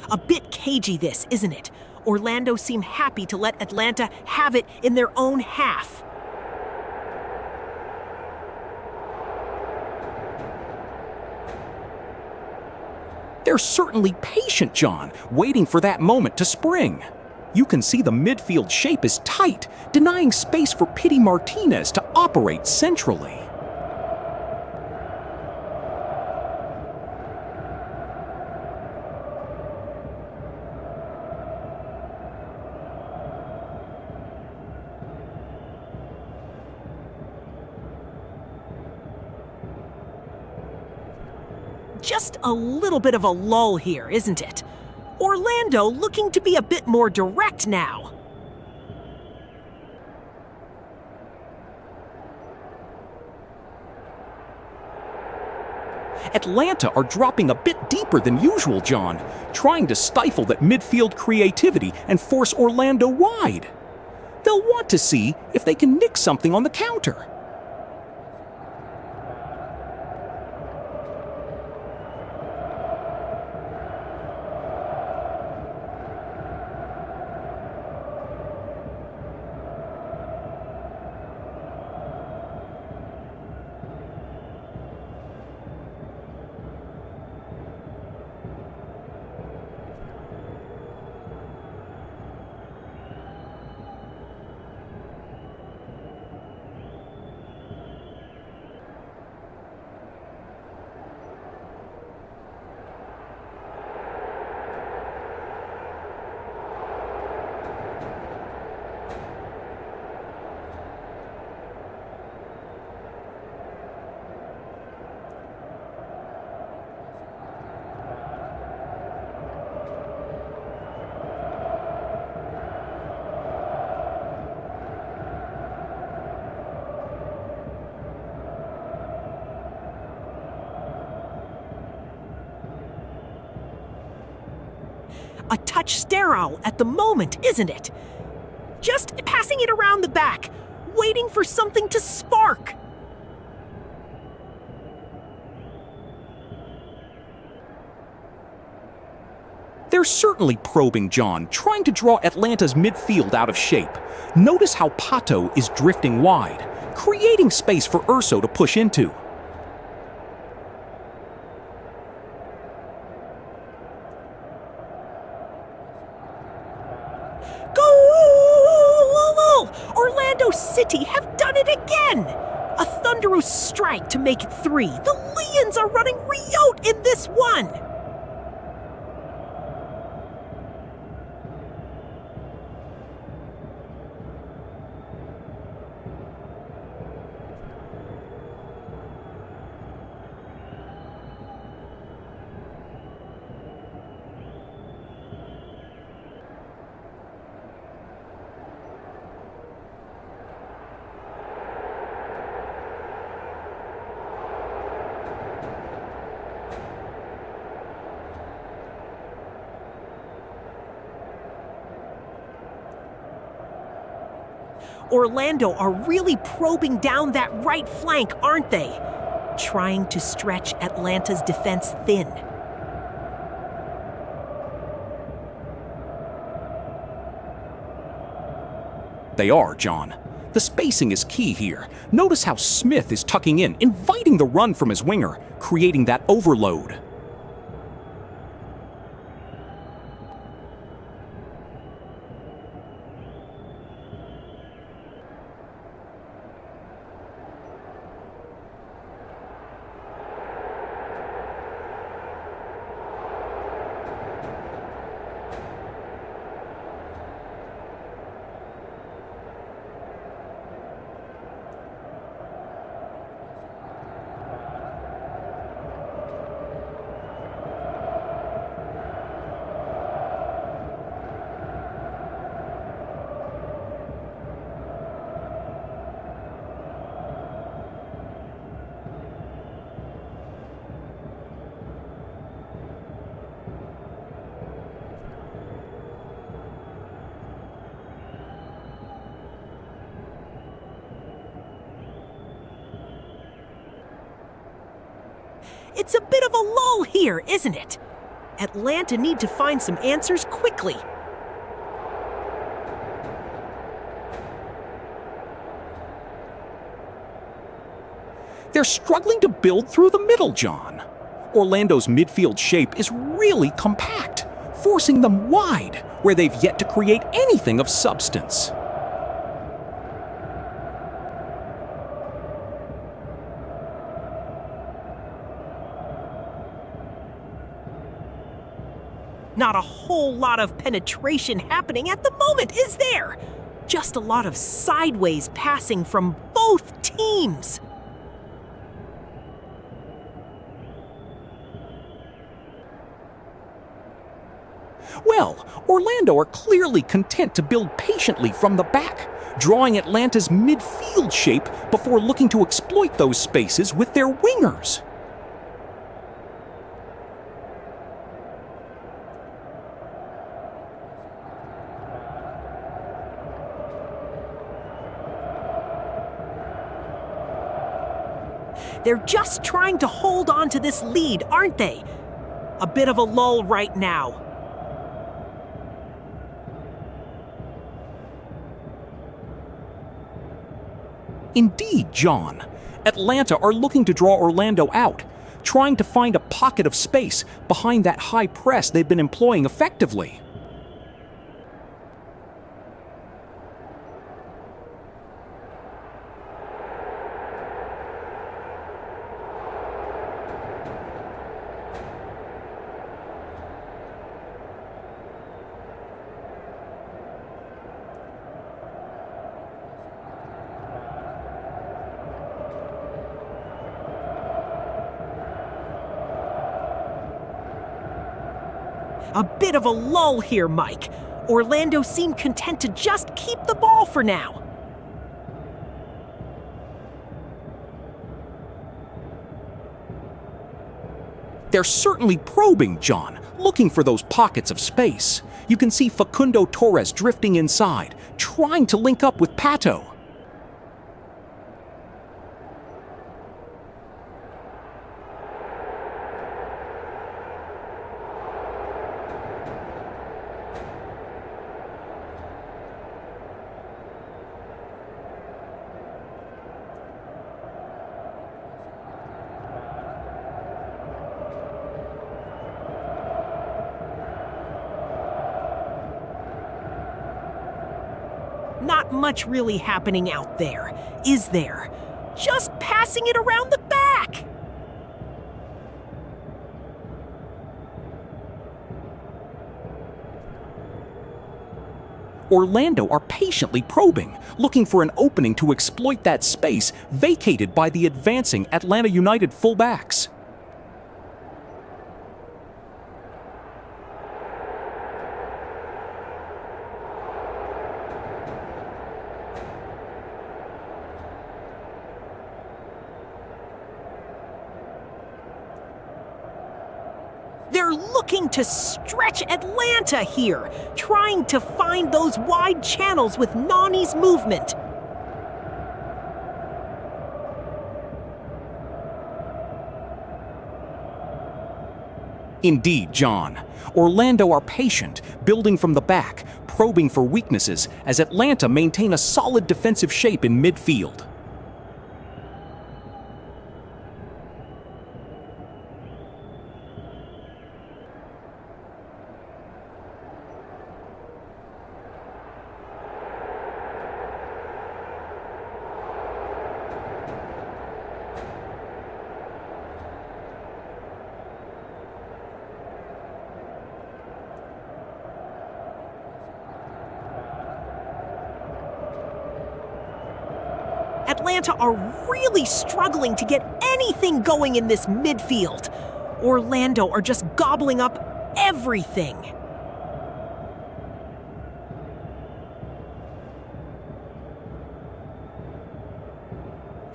A bit cagey this, isn't it? Orlando seem happy to let Atlanta have it in their own half. They're certainly patient, John, waiting for that moment to spring. You can see the midfield shape is tight, denying space for Pity Martinez to operate centrally. Just a little bit of a lull here, isn't it? Orlando looking to be a bit more direct now. Atlanta are dropping a bit deeper than usual, John, trying to stifle that midfield creativity and force Orlando wide. They'll want to see if they can nick something on the counter. A touch sterile at the moment, isn't it? Just passing it around the back, waiting for something to spark. They're certainly probing, John, trying to draw Atlanta's midfield out of shape. Notice how Pato is drifting wide, creating space for Urso to push into. Goal! Orlando City have done it again! A thunderous strike to make it 3. The Lions are running riot in this one! Orlando are really probing down that right flank, aren't they? Trying to stretch Atlanta's defense thin. They are, John. The spacing is key here. Notice how Smith is tucking in, inviting the run from his winger, creating that overload. It's a bit of a lull here, isn't it? Atlanta need to find some answers quickly. They're struggling to build through the middle, John. Orlando's midfield shape is really compact, forcing them wide, where they've yet to create anything of substance. Not a whole lot of penetration happening at the moment, is there? Just a lot of sideways passing from both teams. Well, Orlando are clearly content to build patiently from the back, drawing Atlanta's midfield shape before looking to exploit those spaces with their wingers. They're just trying to hold on to this lead, aren't they? A bit of a lull right now. Indeed, John. Atlanta are looking to draw Orlando out, trying to find a pocket of space behind that high press they've been employing effectively. A bit of a lull here, Mike. Orlando seemed content to just keep the ball for now. They're certainly probing, John, looking for those pockets of space. You can see Facundo Torres drifting inside, trying to link up with Pato. Not much really happening out there, is there? Just passing it around the back. Orlando are patiently probing, looking for an opening to exploit that space vacated by the advancing Atlanta United fullbacks. They're looking to stretch Atlanta here, trying to find those wide channels with Nani's movement. Indeed, John. Orlando are patient, building from the back, probing for weaknesses as Atlanta maintain a solid defensive shape in midfield. Atlanta are really struggling to get anything going in this midfield. Orlando are just gobbling up everything.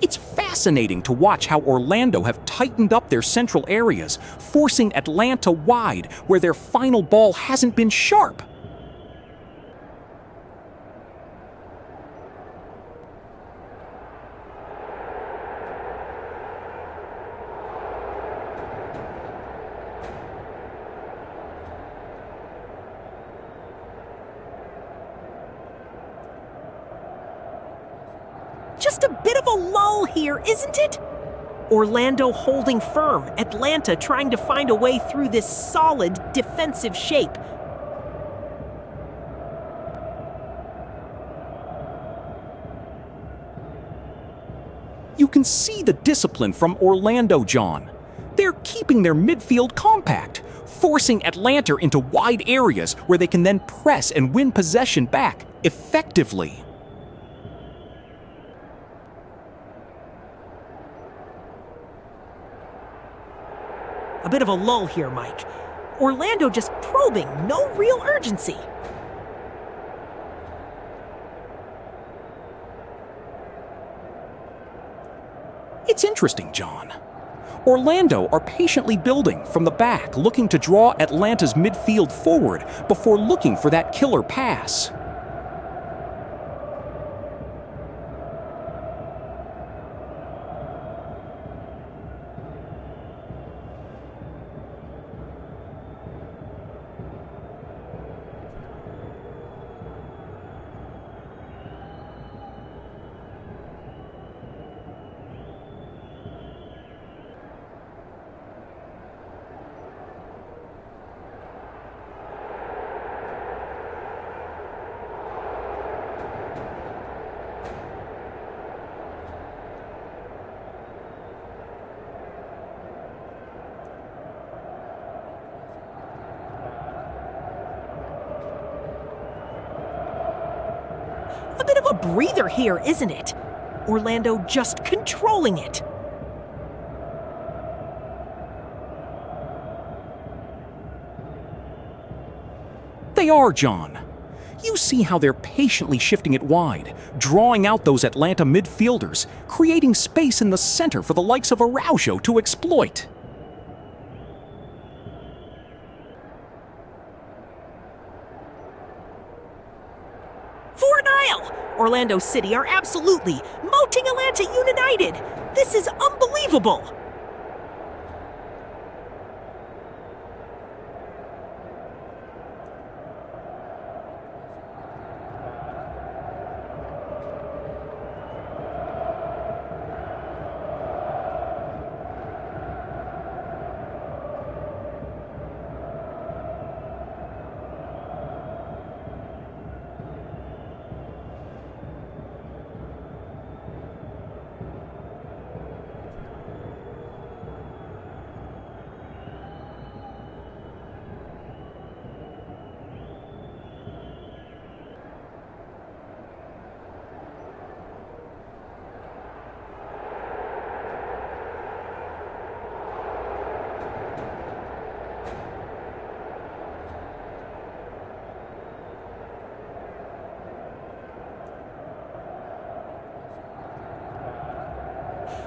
It's fascinating to watch how Orlando have tightened up their central areas, forcing Atlanta wide where their final ball hasn't been sharp. just a bit of a lull here, isn't it? Orlando holding firm, Atlanta trying to find a way through this solid defensive shape. You can see the discipline from Orlando, John. They're keeping their midfield compact, forcing Atlanta into wide areas where they can then press and win possession back effectively. A bit of a lull here, Mike. Orlando just probing, no real urgency. It's interesting, John. Orlando are patiently building from the back, looking to draw Atlanta's midfield forward before looking for that killer pass. A bit of a breather here, isn't it? Orlando just controlling it. They are, John. You see how they're patiently shifting it wide, drawing out those Atlanta midfielders, creating space in the center for the likes of Araujo to exploit. Orlando City are absolutely moting Atlanta United. This is unbelievable.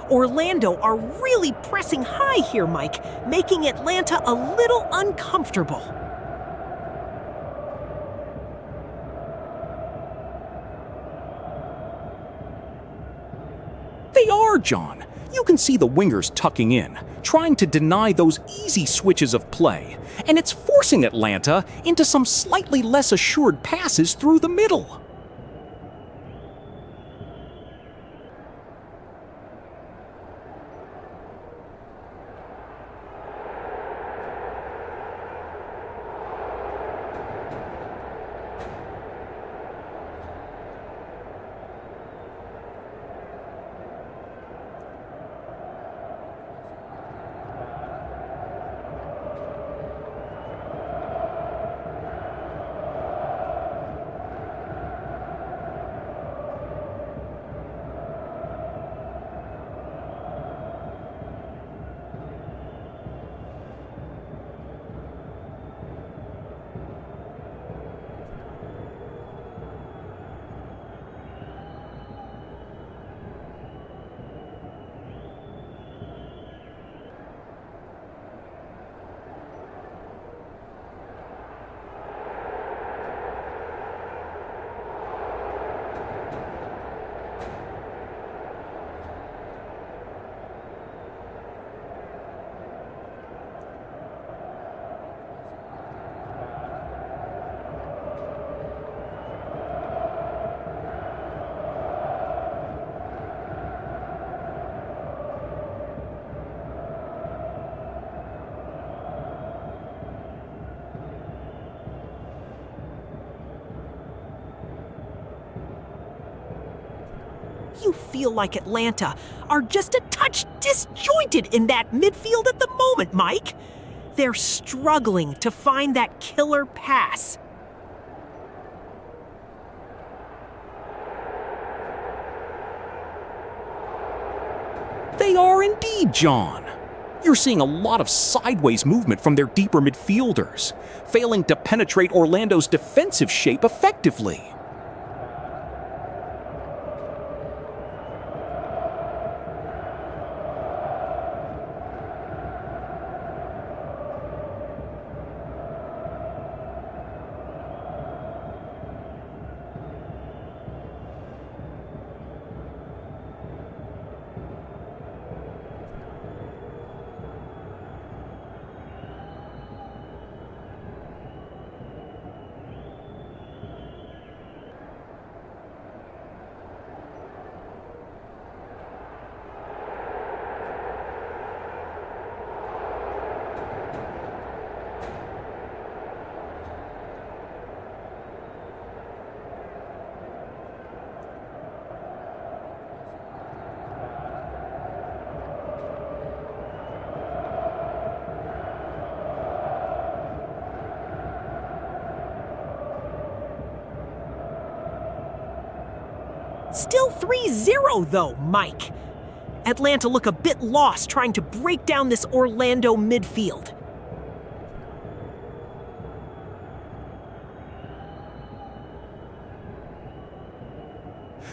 Orlando are really pressing high here, Mike, making Atlanta a little uncomfortable. They are, John. You can see the wingers tucking in, trying to deny those easy switches of play, and it's forcing Atlanta into some slightly less assured passes through the middle. You feel like Atlanta are just a touch disjointed in that midfield at the moment, Mike. They're struggling to find that killer pass. They are indeed, John. You're seeing a lot of sideways movement from their deeper midfielders, failing to penetrate Orlando's defensive shape effectively. Still 3-0 though, Mike. Atlanta look a bit lost trying to break down this Orlando midfield.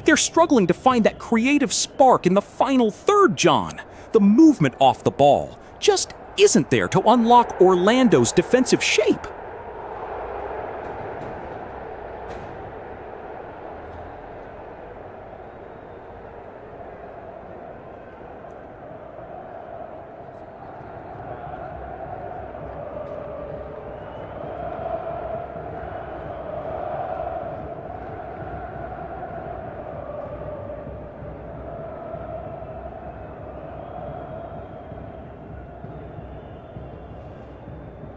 They're struggling to find that creative spark in the final third, John. The movement off the ball just isn't there to unlock Orlando's defensive shape.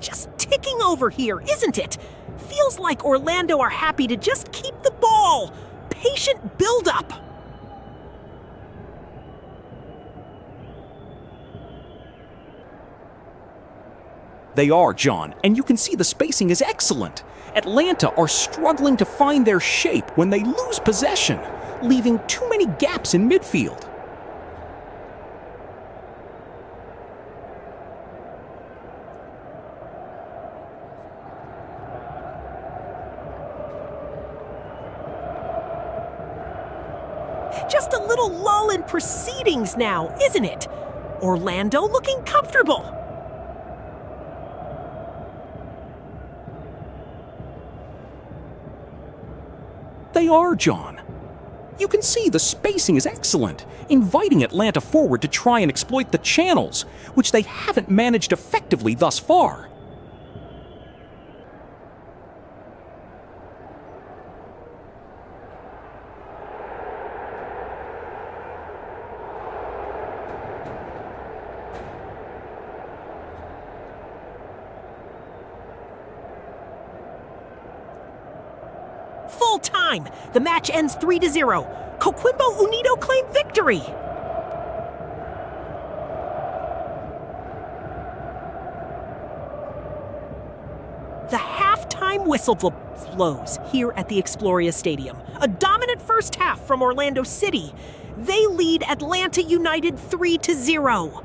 Just ticking over here, isn't it? Feels like Orlando are happy to just keep the ball. Patient build-up. They are, John, and you can see the spacing is excellent. Atlanta are struggling to find their shape when they lose possession, leaving too many gaps in midfield. Just a little lull in proceedings now, isn't it? Orlando looking comfortable. They are, John. You can see the spacing is excellent, inviting Atlanta forward to try and exploit the channels, which they haven't managed effectively thus far. Full time. The match ends 3-0. Coquimbo Unido claim victory. The halftime whistle blows here at the Exploria Stadium. A dominant first half from Orlando City. They lead Atlanta United 3-0.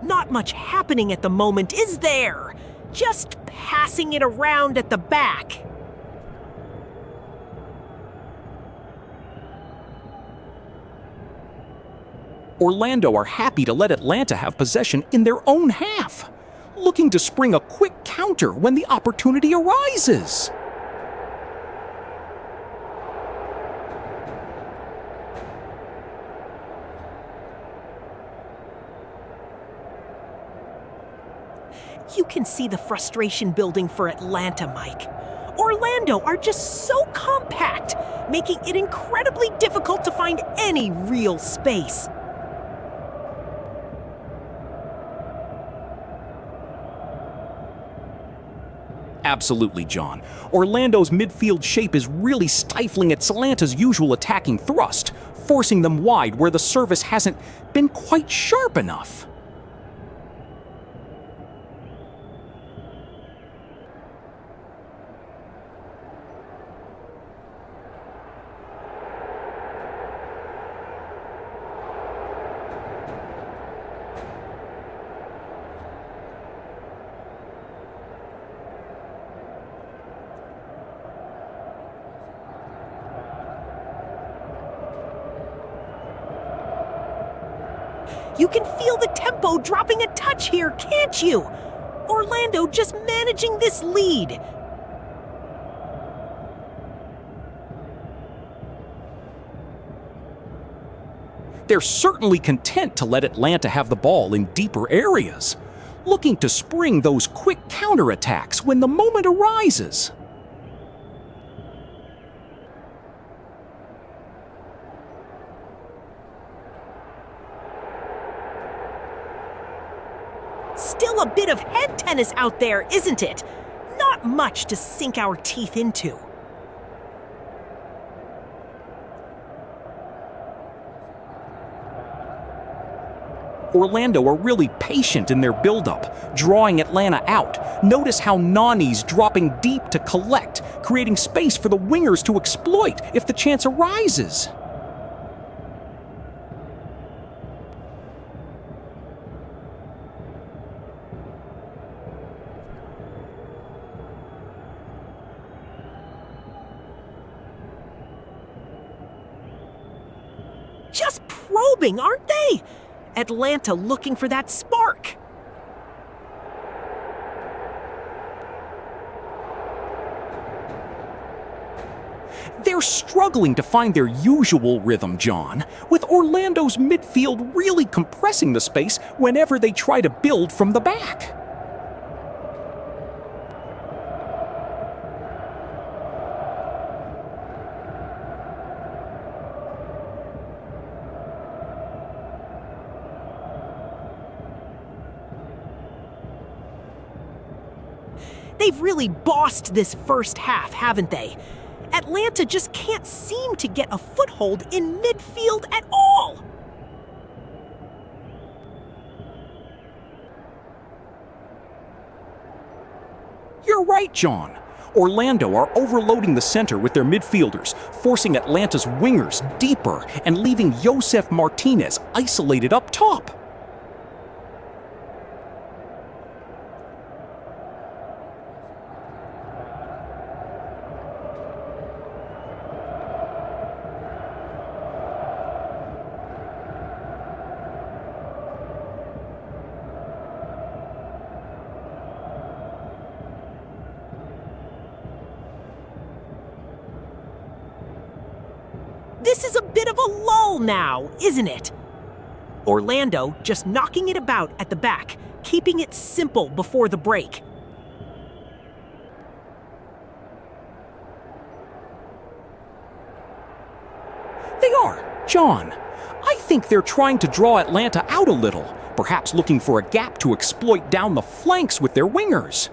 Not much happening at the moment, is there? Just passing it around at the back. Orlando are happy to let Atlanta have possession in their own half, looking to spring a quick counter when the opportunity arises. You can see the frustration building for Atlanta, Mike. Orlando are just so compact, making it incredibly difficult to find any real space. Absolutely, John. Orlando's midfield shape is really stifling Atlanta's usual attacking thrust, forcing them wide where the service hasn't been quite sharp enough. You can feel the tempo dropping a touch here, can't you? Orlando just managing this lead. They're certainly content to let Atlanta have the ball in deeper areas, looking to spring those quick counterattacks when the moment arises. Still a bit of head tennis out there, isn't it? Not much to sink our teeth into. Orlando are really patient in their buildup, drawing Atlanta out. Notice how Nani's dropping deep to collect, creating space for the wingers to exploit if the chance arises. Just probing, aren't they? Atlanta looking for that spark. They're struggling to find their usual rhythm, John, with Orlando's midfield really compressing the space whenever they try to build from the back. They've really bossed this first half, haven't they? Atlanta just can't seem to get a foothold in midfield at all. You're right, John. Orlando are overloading the center with their midfielders, forcing Atlanta's wingers deeper and leaving Josef Martinez isolated up top. This is a bit of a lull now, isn't it? Orlando just knocking it about at the back, keeping it simple before the break. They are, John. I think they're trying to draw Atlanta out a little, perhaps looking for a gap to exploit down the flanks with their wingers.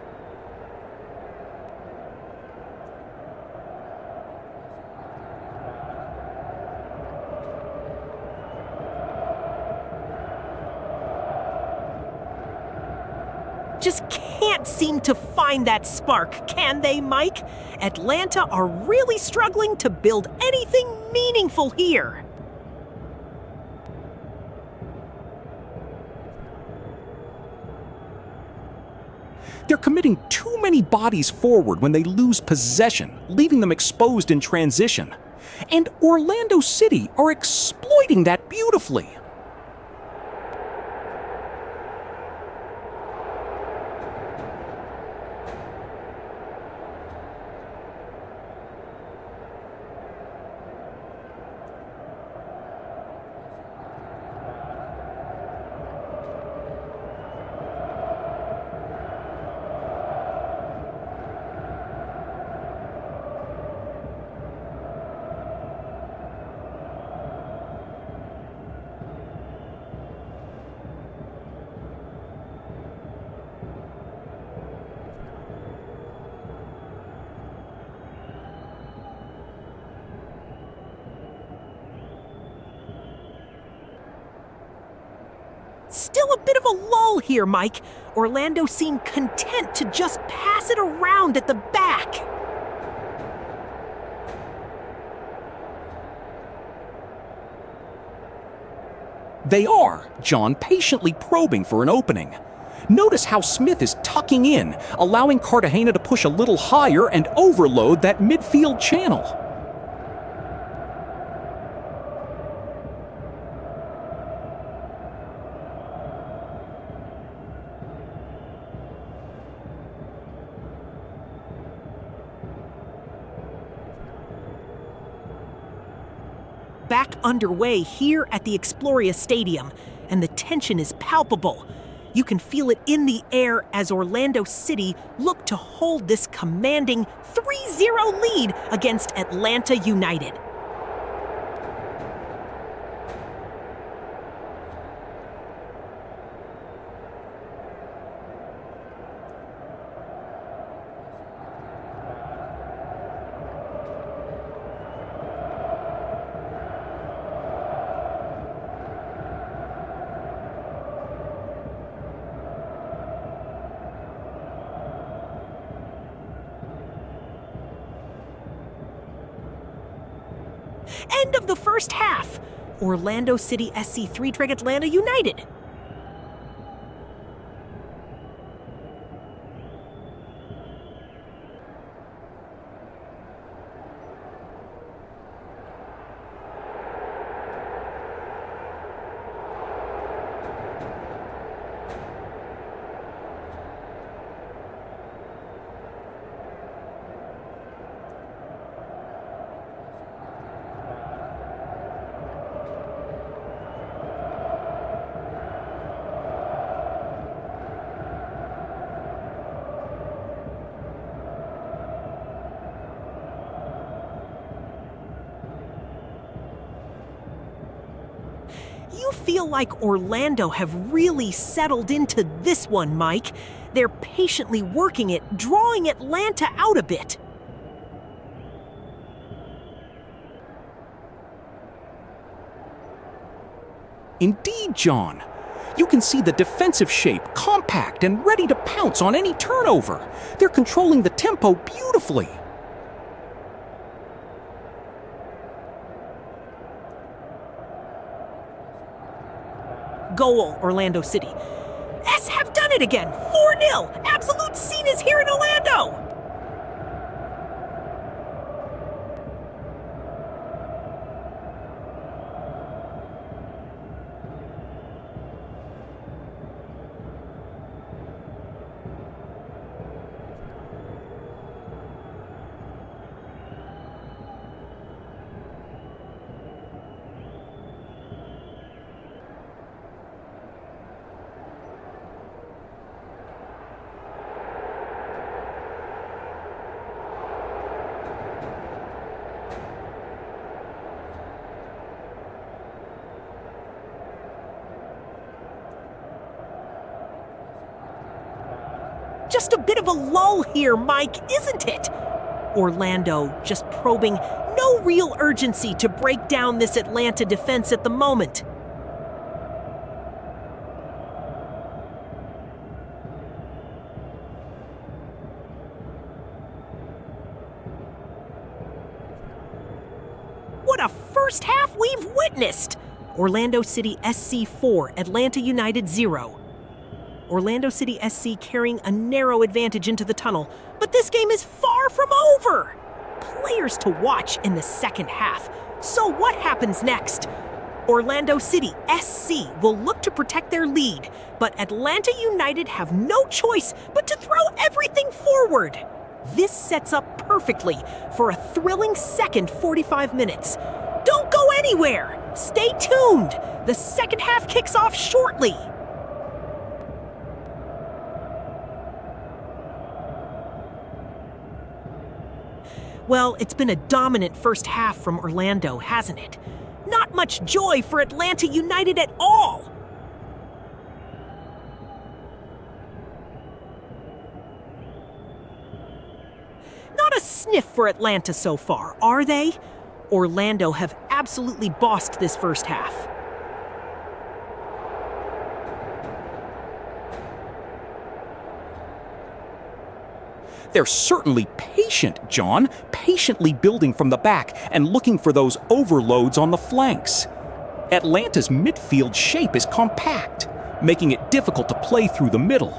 Just can't seem to find that spark, can they, Mike? Atlanta are really struggling to build anything meaningful here. They're committing too many bodies forward when they lose possession, leaving them exposed in transition. And Orlando City are exploiting that beautifully. still a bit of a lull here, Mike. Orlando seemed content to just pass it around at the back. They are, John, patiently probing for an opening. Notice how Smith is tucking in, allowing Cartagena to push a little higher and overload that midfield channel. Back underway here at the Exploria Stadium, and the tension is palpable. You can feel it in the air as Orlando City look to hold this commanding 3-0 lead against Atlanta United. End of the first half. Orlando City SC 3 trick Atlanta United. You feel like Orlando have really settled into this one, Mike. They're patiently working it, drawing Atlanta out a bit. Indeed, John. You can see the defensive shape, compact and ready to pounce on any turnover. They're controlling the tempo beautifully. Goal, Orlando City. S have done it again. 4-0. Absolute scene is here in Orlando. Just a bit of a lull here, Mike, isn't it? Orlando just probing, no real urgency to break down this Atlanta defense at the moment. What a first half we've witnessed! Orlando City SC 4, Atlanta United 0. Orlando City SC carrying a narrow advantage into the tunnel, but this game is far from over. Players to watch in the second half. So what happens next? Orlando City SC will look to protect their lead, but Atlanta United have no choice but to throw everything forward. This sets up perfectly for a thrilling second 45 minutes. Don't go anywhere. Stay tuned. The second half kicks off shortly. Well, it's been a dominant first half from Orlando, hasn't it? Not much joy for Atlanta United at all. Not a sniff for Atlanta so far, are they? Orlando have absolutely bossed this first half. They're certainly patient, John, patiently building from the back and looking for those overloads on the flanks. Atlanta's midfield shape is compact, making it difficult to play through the middle.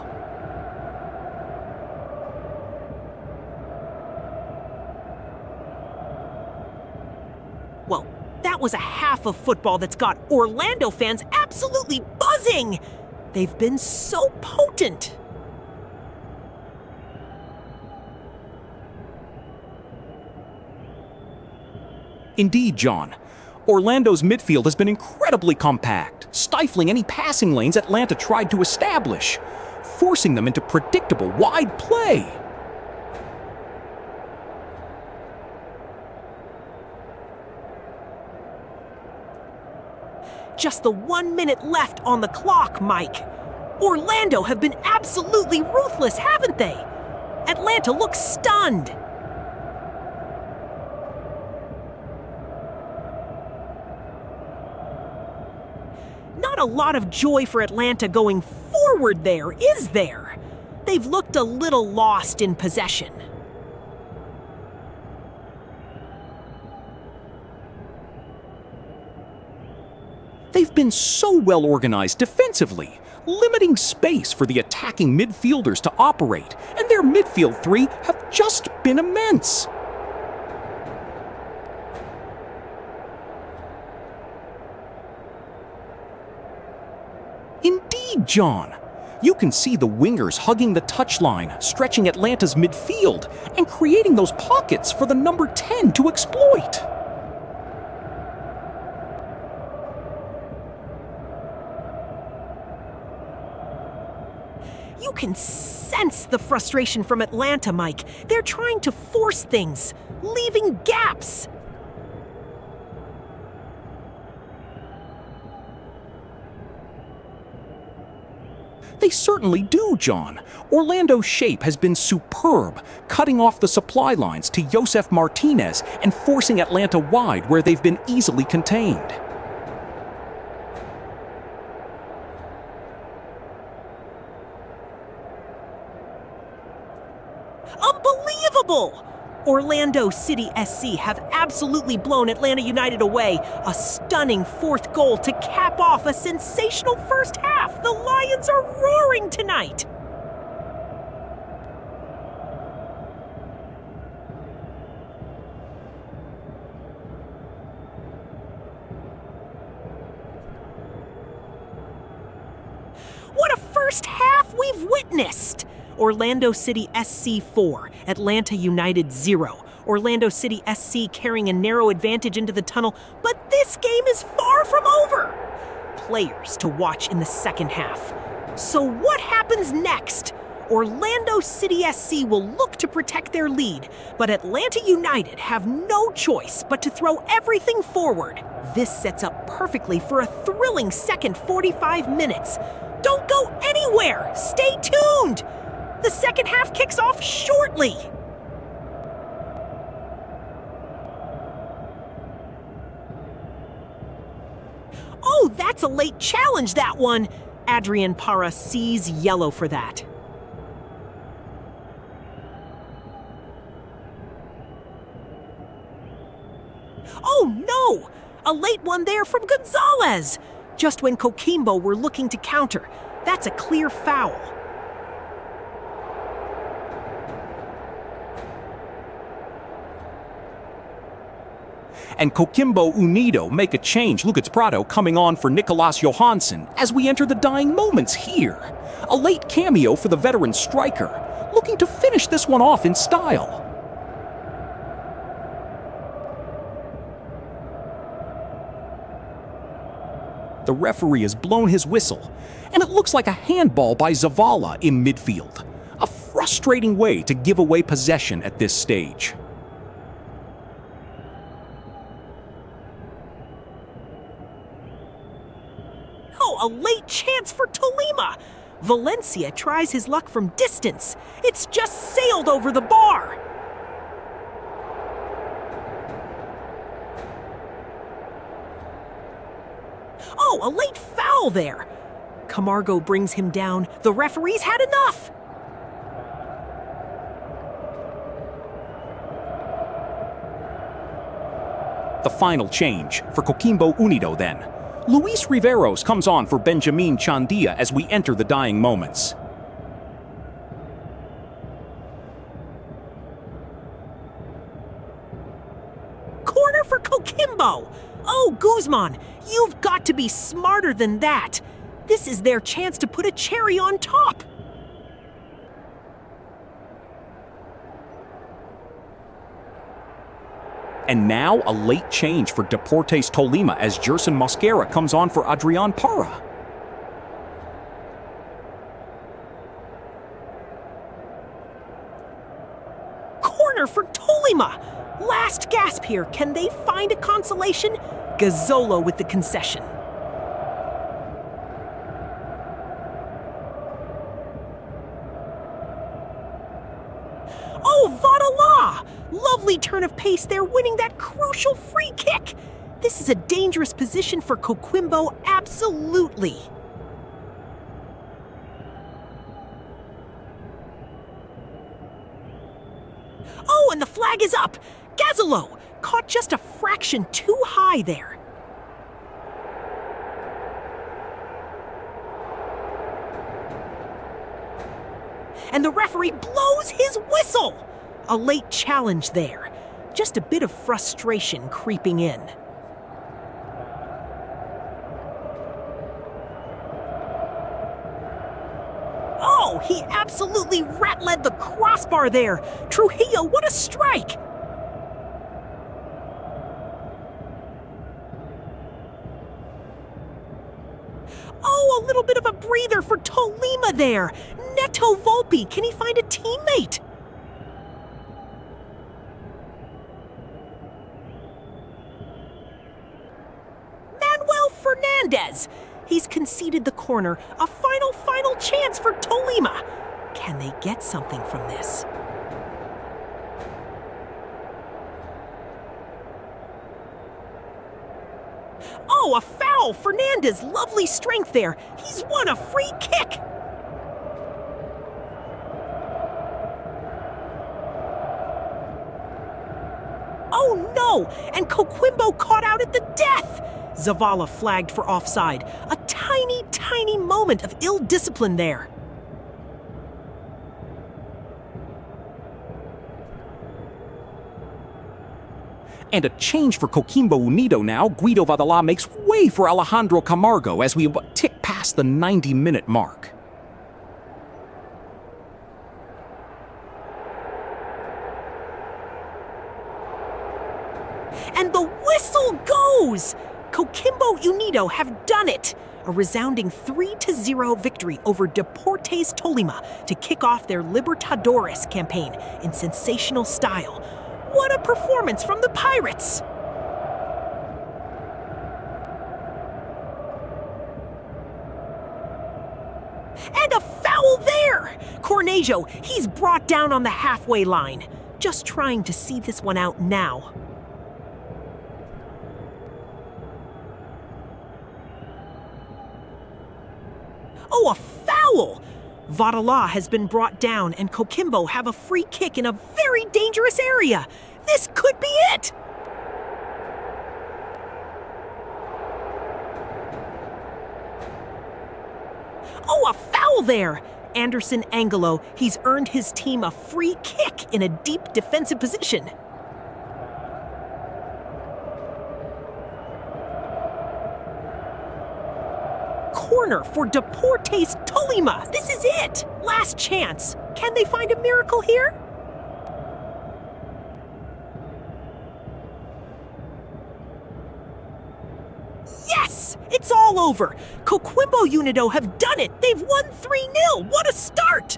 Well, that was a half of football that's got Orlando fans absolutely buzzing! They've been so potent! Indeed, John. Orlando's midfield has been incredibly compact, stifling any passing lanes Atlanta tried to establish, forcing them into predictable wide play. Just the 1 minute left on the clock, Mike. Orlando have been absolutely ruthless, haven't they? Atlanta looks stunned. Not a lot of joy for Atlanta going forward there, is there? They've looked a little lost in possession. They've been so well organized defensively, limiting space for the attacking midfielders to operate, and their midfield three have just been immense. Indeed, John. You can see the wingers hugging the touchline, stretching Atlanta's midfield, and creating those pockets for the number 10 to exploit. You can sense the frustration from Atlanta, Mike. They're trying to force things, leaving gaps. They certainly do, John. Orlando's shape has been superb, cutting off the supply lines to Josef Martinez and forcing Atlanta wide where they've been easily contained. Unbelievable! Orlando City SC have absolutely blown Atlanta United away. A stunning fourth goal to cap off a sensational first half. The Lions are roaring tonight. What a first half we've witnessed! Orlando City SC 4, Atlanta United 0. Orlando City SC carrying a narrow advantage into the tunnel, but this game is far from over. Players to watch in the second half. So what happens next? Orlando City SC will look to protect their lead, but Atlanta United have no choice but to throw everything forward. This sets up perfectly for a thrilling second 45 minutes. Don't go anywhere! Stay tuned! The second half kicks off shortly. Oh, that's a late challenge, that one. Adrian Parra sees yellow for that. Oh, no! A late one there from Gonzalez. Just when Coquimbo were looking to counter. That's a clear foul. And Coquimbo Unido make a change. Lucas Prado coming on for Nicolas Johansson as we enter the dying moments here. A late cameo for the veteran striker, looking to finish this one off in style. The referee has blown his whistle, and it looks like a handball by Zavala in midfield. A frustrating way to give away possession at this stage. A late chance for Tolima. Valencia tries his luck from distance. It's just sailed over the bar. Oh, a late foul there. Camargo brings him down. The referee's had enough. The final change for Coquimbo Unido then. Luis Riveros comes on for Benjamin Chandia as we enter the dying moments. Corner for Coquimbo! Oh, Guzman, you've got to be smarter than that. This is their chance to put a cherry on top. And now a late change for Deportes Tolima as Gerson Mosquera comes on for Adrian Parra. Corner for Tolima! Last gasp here. Can they find a consolation? Gazzolo with the concession. Oh, Vadala! Lovely turn of pace there, winning that crucial free kick. This is a dangerous position for Coquimbo, absolutely. Oh, and the flag is up. Gazzolo caught just a fraction too high there. And the referee blows his whistle. A late challenge there. Just a bit of frustration creeping in. Oh, he absolutely rat-led the crossbar there. Trujillo, what a strike! Oh, a little bit of a breather for Tolima there. Neto Volpi, can he find a teammate? Manuel Fernandez. He's conceded the corner. A final chance for Tolima. Can they get something from this? Oh, a foul! Fernandez, lovely strength there. He's won a free kick. Oh no! And Coquimbo caught out at the death! Zavala flagged for offside. A tiny moment of ill discipline there. And a change for Coquimbo Unido now. Guido Vadala makes way for Alejandro Camargo as we tick past the 90-minute mark. And the whistle goes! Coquimbo Unido have done it! A resounding 3-0 victory over Deportes Tolima to kick off their Libertadores campaign in sensational style. What a performance from the Pirates! And a foul there! Cornejo, he's brought down on the halfway line. Just trying to see this one out now. Oh, a foul! Vadala has been brought down and Coquimbo have a free kick in a very dangerous area. This could be it! Oh, a foul there! Anderson Angelo, he's earned his team a free kick in a deep defensive position. Corner for Deportes Tolima. This is it! Last chance. Can they find a miracle here? Yes! It's all over. Coquimbo Unido have done it. They've won 3-0. What a start!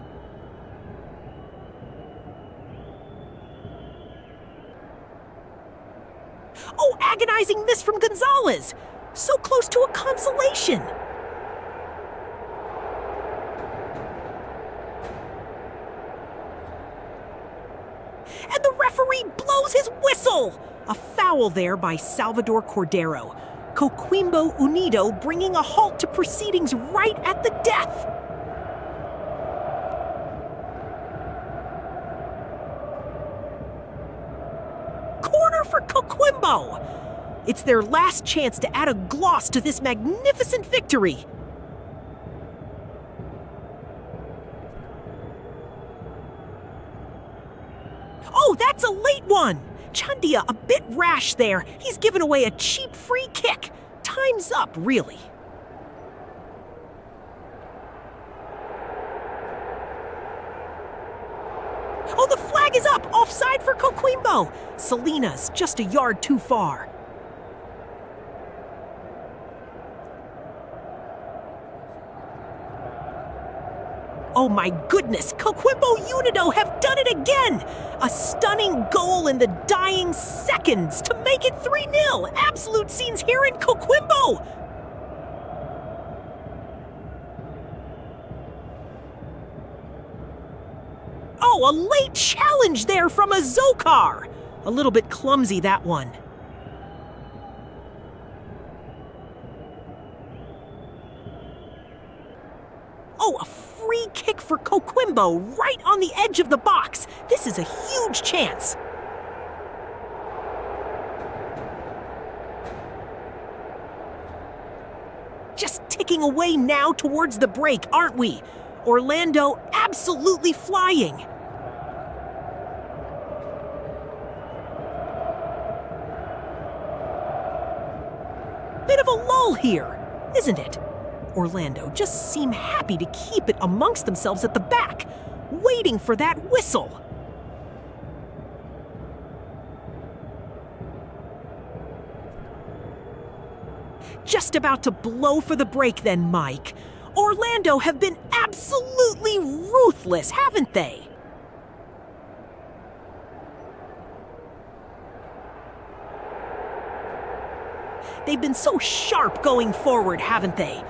Oh, agonizing miss from Gonzalez. So close to a consolation. And the referee blows his whistle! A foul there by Salvador Cordero. Coquimbo Unido bringing a halt to proceedings right at the death. Corner for Coquimbo! It's their last chance to add a gloss to this magnificent victory. Oh, that's a late one! Chandia a bit rash there. He's given away a cheap free kick. Time's up, really. Oh, the flag is up! Offside for Coquimbo! Selena's just a yard too far. Oh my goodness, Coquimbo Unido have done it again! A stunning goal in the dying seconds to make it 3-0! Absolute scenes here in Coquimbo! Oh, a late challenge there from a Zokar! A little bit clumsy, that one. Oh, a free kick for Coquimbo right on the edge of the box. This is a huge chance. Just ticking away now towards the break, aren't we? Orlando absolutely flying. Bit of a lull here, isn't it? Orlando just seem happy to keep it amongst themselves at the back, waiting for that whistle. Just about to blow for the break then, Mike. Orlando have been absolutely ruthless, haven't they? They've been so sharp going forward, haven't they?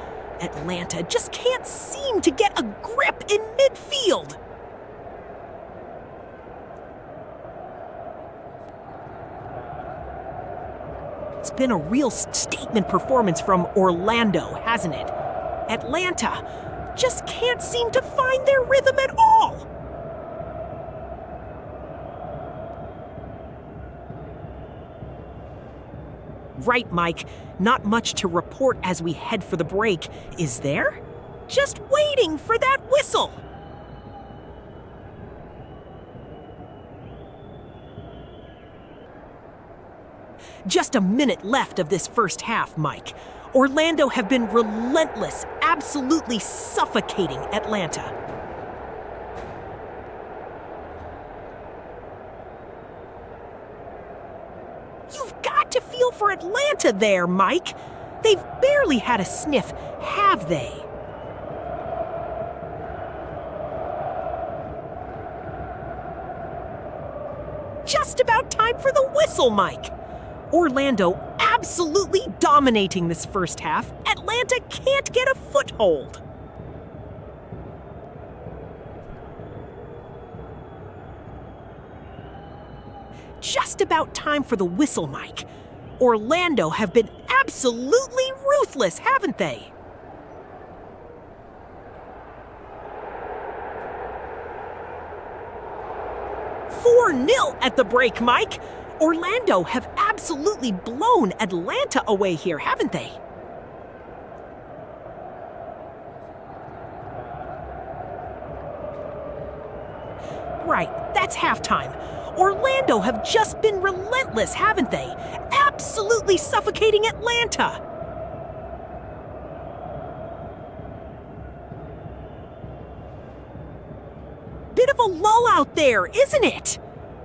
Atlanta just can't seem to get a grip in midfield. It's been a real statement performance from Orlando, hasn't it? Atlanta just can't seem to find their rhythm at all. Right, Mike. Not much to report as we head for the break, is there? Just waiting for that whistle. Just a minute left of this first half, Mike. Orlando have been relentless, absolutely suffocating Atlanta. You've got to feel for Atlanta there, Mike. They've barely had a sniff, have they? Just about time for the whistle, Mike. Orlando absolutely dominating this first half. Atlanta can't get a foothold. Just about time for the whistle, Mike. Orlando have been absolutely ruthless, haven't they? "4-0 at the break, Mike. Orlando have absolutely blown Atlanta away here, haven't they? Right, that's halftime. Orlando have just been relentless, haven't they? Absolutely suffocating Atlanta. Bit of a lull out there, isn't it?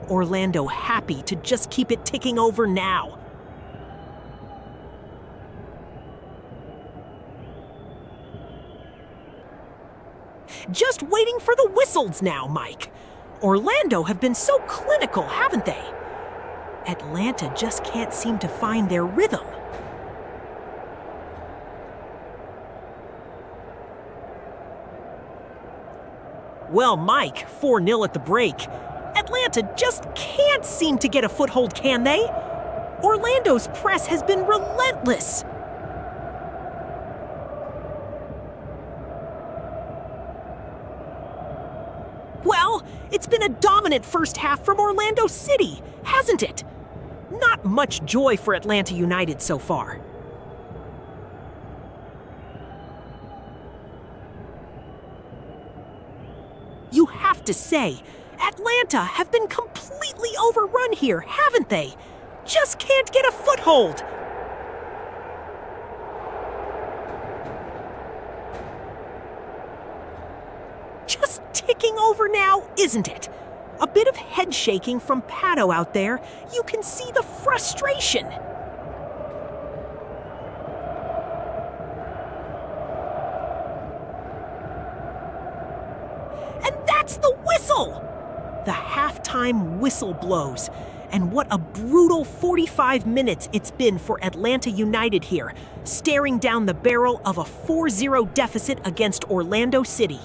Orlando happy to just keep it ticking over now. Just waiting for the whistles now, Mike. Orlando have been so clinical, haven't they? Atlanta just can't seem to find their rhythm. Well, Mike, 4-0 at the break. Atlanta just can't seem to get a foothold, can they? Orlando's press has been relentless. Well, it's been a dominant first half from Orlando City, hasn't it? Not much joy for Atlanta United so far. You have to say, Atlanta have been completely overrun here, haven't they? Just can't get a foothold. Just ticking over now, isn't it? A bit of head shaking from Pato out there. You can see the frustration. And that's the whistle! The halftime whistle blows. And what a brutal 45 minutes it's been for Atlanta United here, staring down the barrel of a 4-0 deficit against Orlando City.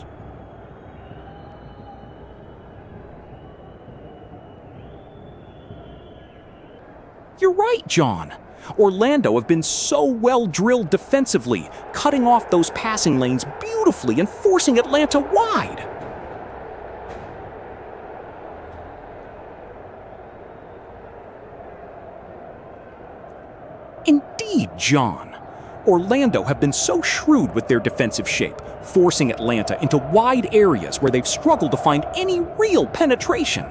You're right, John. Orlando have been so well drilled defensively, cutting off those passing lanes beautifully and forcing Atlanta wide. Indeed, John. Orlando have been so shrewd with their defensive shape, forcing Atlanta into wide areas where they've struggled to find any real penetration.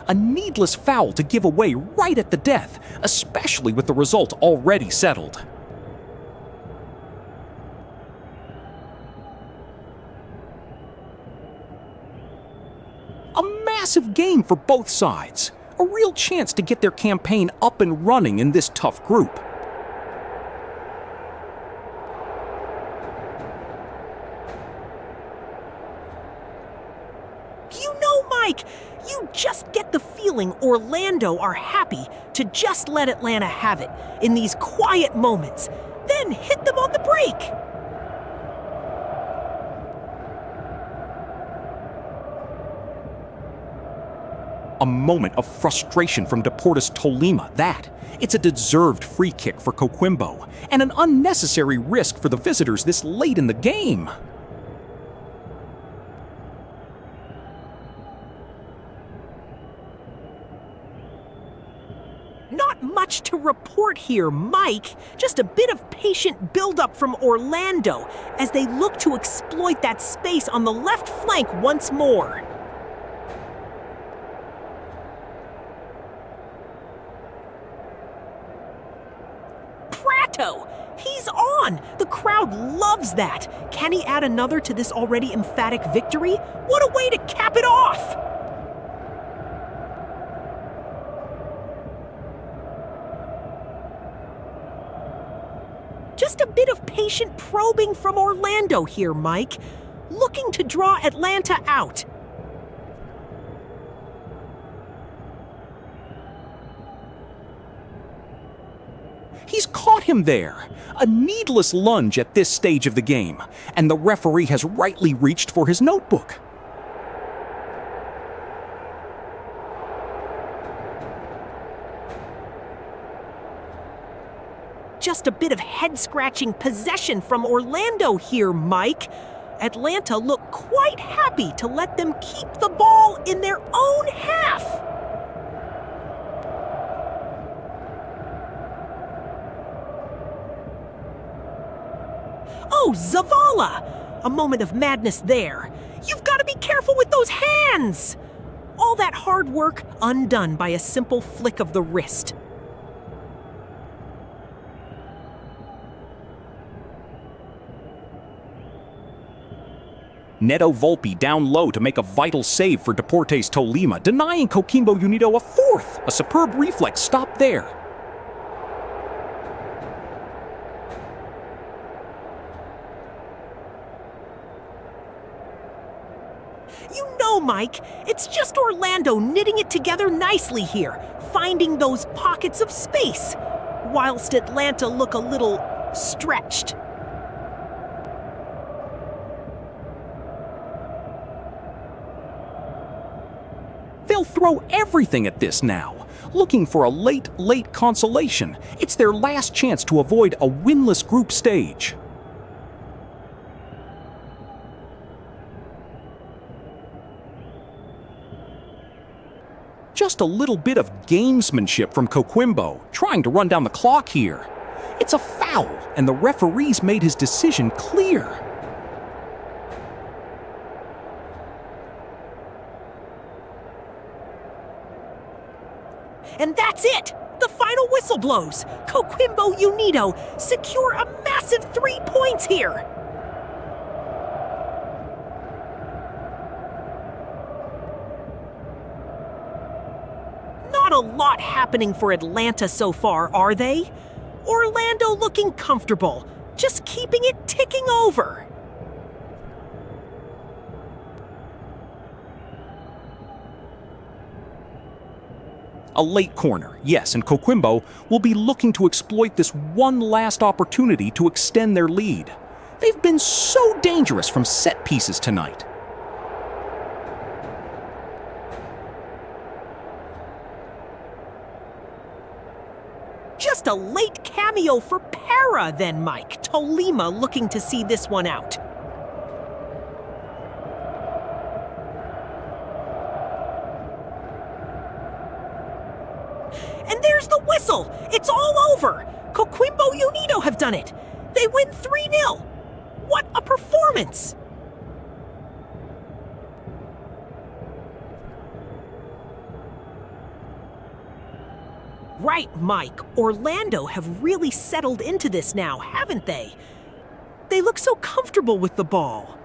A needless foul to give away right at the death, especially with the result already settled. A massive game for both sides. A real chance to get their campaign up and running in this tough group. You know, Mike, you just get the feeling Orlando are happy to just let Atlanta have it in these quiet moments, then hit them on the break. A moment of frustration from Deportes Tolima, that. It's a deserved free kick for Coquimbo, and an unnecessary risk for the visitors this late in the game. Not much to report here, Mike. Just a bit of patient buildup from Orlando as they look to exploit that space on the left flank once more. He's on! The crowd loves that! Can he add another to this already emphatic victory? What a way to cap it off! Just a bit of patient probing from Orlando here, Mike. Looking to draw Atlanta out. He's caught him there. A needless lunge at this stage of the game, and the referee has rightly reached for his notebook. Just a bit of head-scratching possession from Orlando here, Mike. Atlanta look quite happy to let them keep the ball in their own half. Oh, Zavala! A moment of madness there. You've got to be careful with those hands! All that hard work undone by a simple flick of the wrist. Neto Volpi down low to make a vital save for Deportes Tolima, denying Coquimbo Unido a fourth. A superb reflex stop there. You know, Mike, it's just Orlando knitting it together nicely here, finding those pockets of space, whilst Atlanta look a little stretched. They'll throw everything at this now, looking for a late consolation. It's their last chance to avoid a winless group stage. Just a little bit of gamesmanship from Coquimbo, trying to run down the clock here. It's a foul, and the referee's made his decision clear. And that's it! The final whistle blows. Coquimbo Unido secure a massive 3 points here. Not a lot happening for Atlanta so far, are they? Orlando looking comfortable, just keeping it ticking over. A late corner, yes, and Coquimbo will be looking to exploit this one last opportunity to extend their lead. They've been so dangerous from set pieces tonight. Just a late cameo for Para then, Mike. Tolima looking to see this one out. And there's the whistle! It's all over! Coquimbo Unido have done it! They win 3-0! What a performance! Right, Mike. Orlando have really settled into this now, haven't they? They look so comfortable with the ball.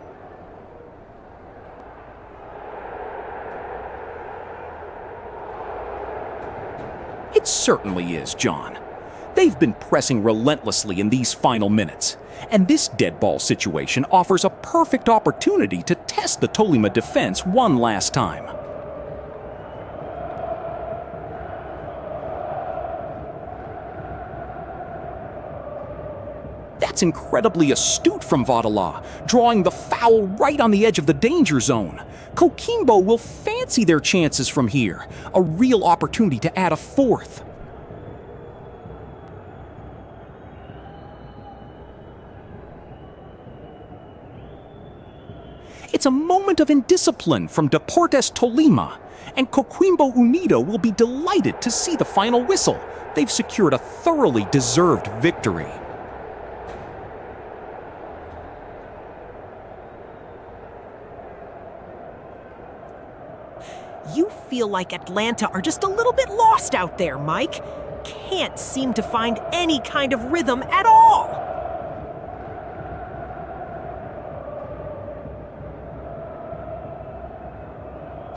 It certainly is, John. They've been pressing relentlessly in these final minutes, and this dead ball situation offers a perfect opportunity to test the Tolima defense one last time. That's incredibly astute from Vadala, drawing the foul right on the edge of the danger zone. Coquimbo will fancy their chances from here, a real opportunity to add a fourth. It's a moment of indiscipline from Deportes Tolima, and Coquimbo Unido will be delighted to see the final whistle. They've secured a thoroughly deserved victory. You feel like Atlanta are just a little bit lost out there, Mike. Can't seem to find any kind of rhythm at all.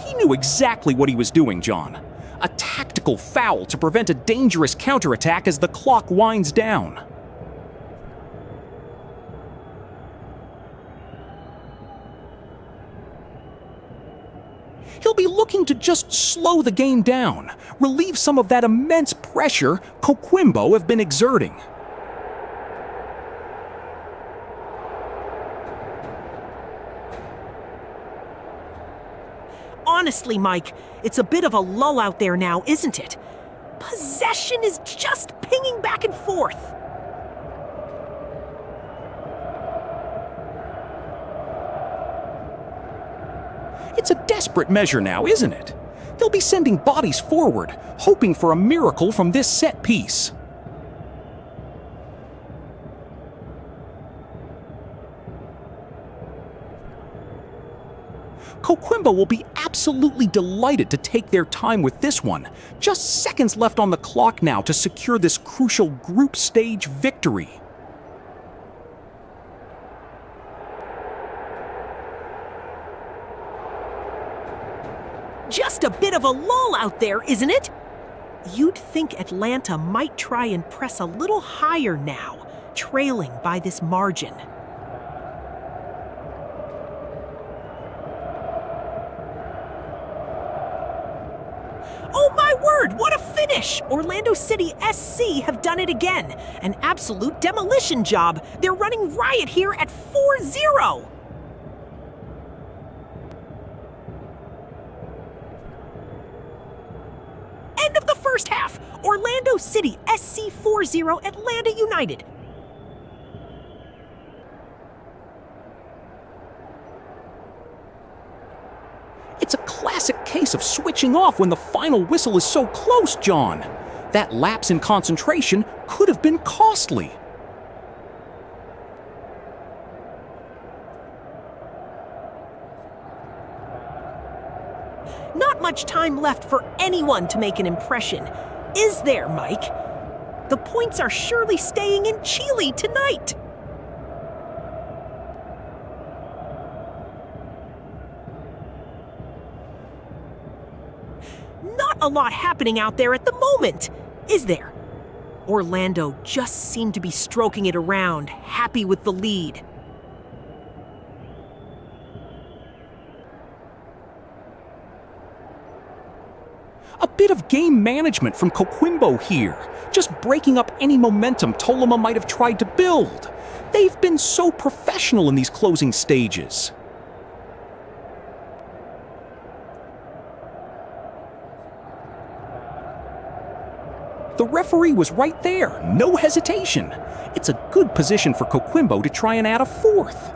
He knew exactly what he was doing, John. A tactical foul to prevent a dangerous counterattack as the clock winds down. He'll be looking to just slow the game down, relieve some of that immense pressure Coquimbo have been exerting. Honestly, Mike, it's a bit of a lull out there now, isn't it? Possession is just pinging back and forth. It's a desperate measure now, isn't it? They'll be sending bodies forward, hoping for a miracle from this set piece. Coquimbo will be absolutely delighted to take their time with this one. Just seconds left on the clock now to secure this crucial group stage victory. Just a bit of a lull out there, isn't it? You'd think Atlanta might try and press a little higher now, trailing by this margin. Oh my word, what a finish! Orlando City SC have done it again. An absolute demolition job. They're running riot here at 4-0. End of the first half. Orlando City SC 4-0, Atlanta United. It's a classic case of switching off when the final whistle is so close, John. That lapse in concentration could have been costly. Not much time left for anyone to make an impression, is there, Mike? The points are surely staying in Chile tonight. Not a lot happening out there at the moment, is there? Orlando just seemed to be stroking it around, happy with the lead. A bit of game management from Coquimbo here, just breaking up any momentum Tolima might have tried to build. They've been so professional in these closing stages. The referee was right there, no hesitation. It's a good position for Coquimbo to try and add a fourth.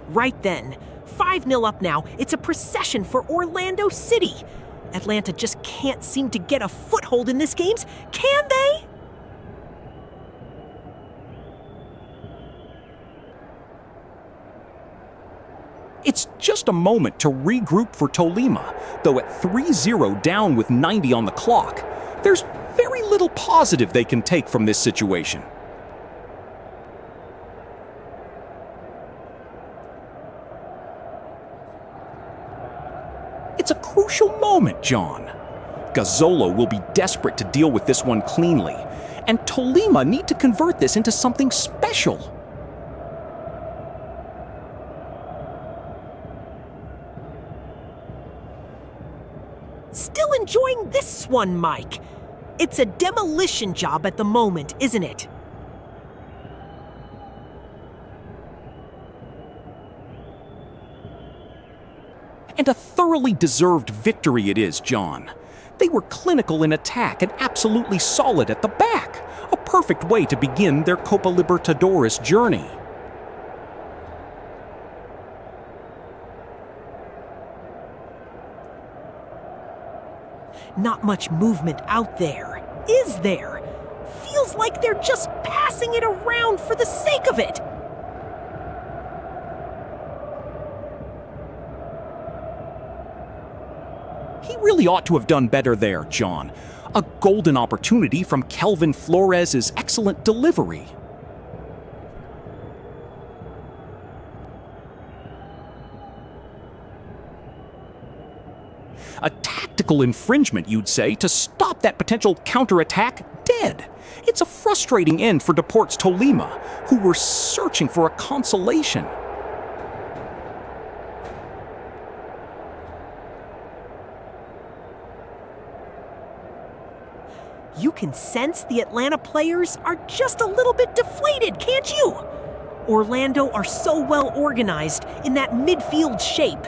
Right then, 5-0 up now, it's a procession for Orlando City. Atlanta just can't seem to get a foothold in this game, can they? It's just a moment to regroup for Tolima, though at 3-0 down with 90 on the clock, there's very little positive they can take from this situation. It's a crucial moment, John. Gazzolo will be desperate to deal with this one cleanly, and Tolima need to convert this into something special. Still enjoying this one, Mike. It's a demolition job at the moment, isn't it? And a thoroughly deserved victory it is, John. They were clinical in attack and absolutely solid at the back. A perfect way to begin their Copa Libertadores journey. Not much movement out there, is there? Feels like they're just passing it around for the sake of it. He really ought to have done better there, John. A golden opportunity from Kelvin Flores' excellent delivery. A tactical infringement, you'd say, to stop that potential counterattack dead. It's a frustrating end for Deportes Tolima, who were searching for a consolation. You can sense the Atlanta players are just a little bit deflated, can't you? Orlando are so well organized in that midfield shape.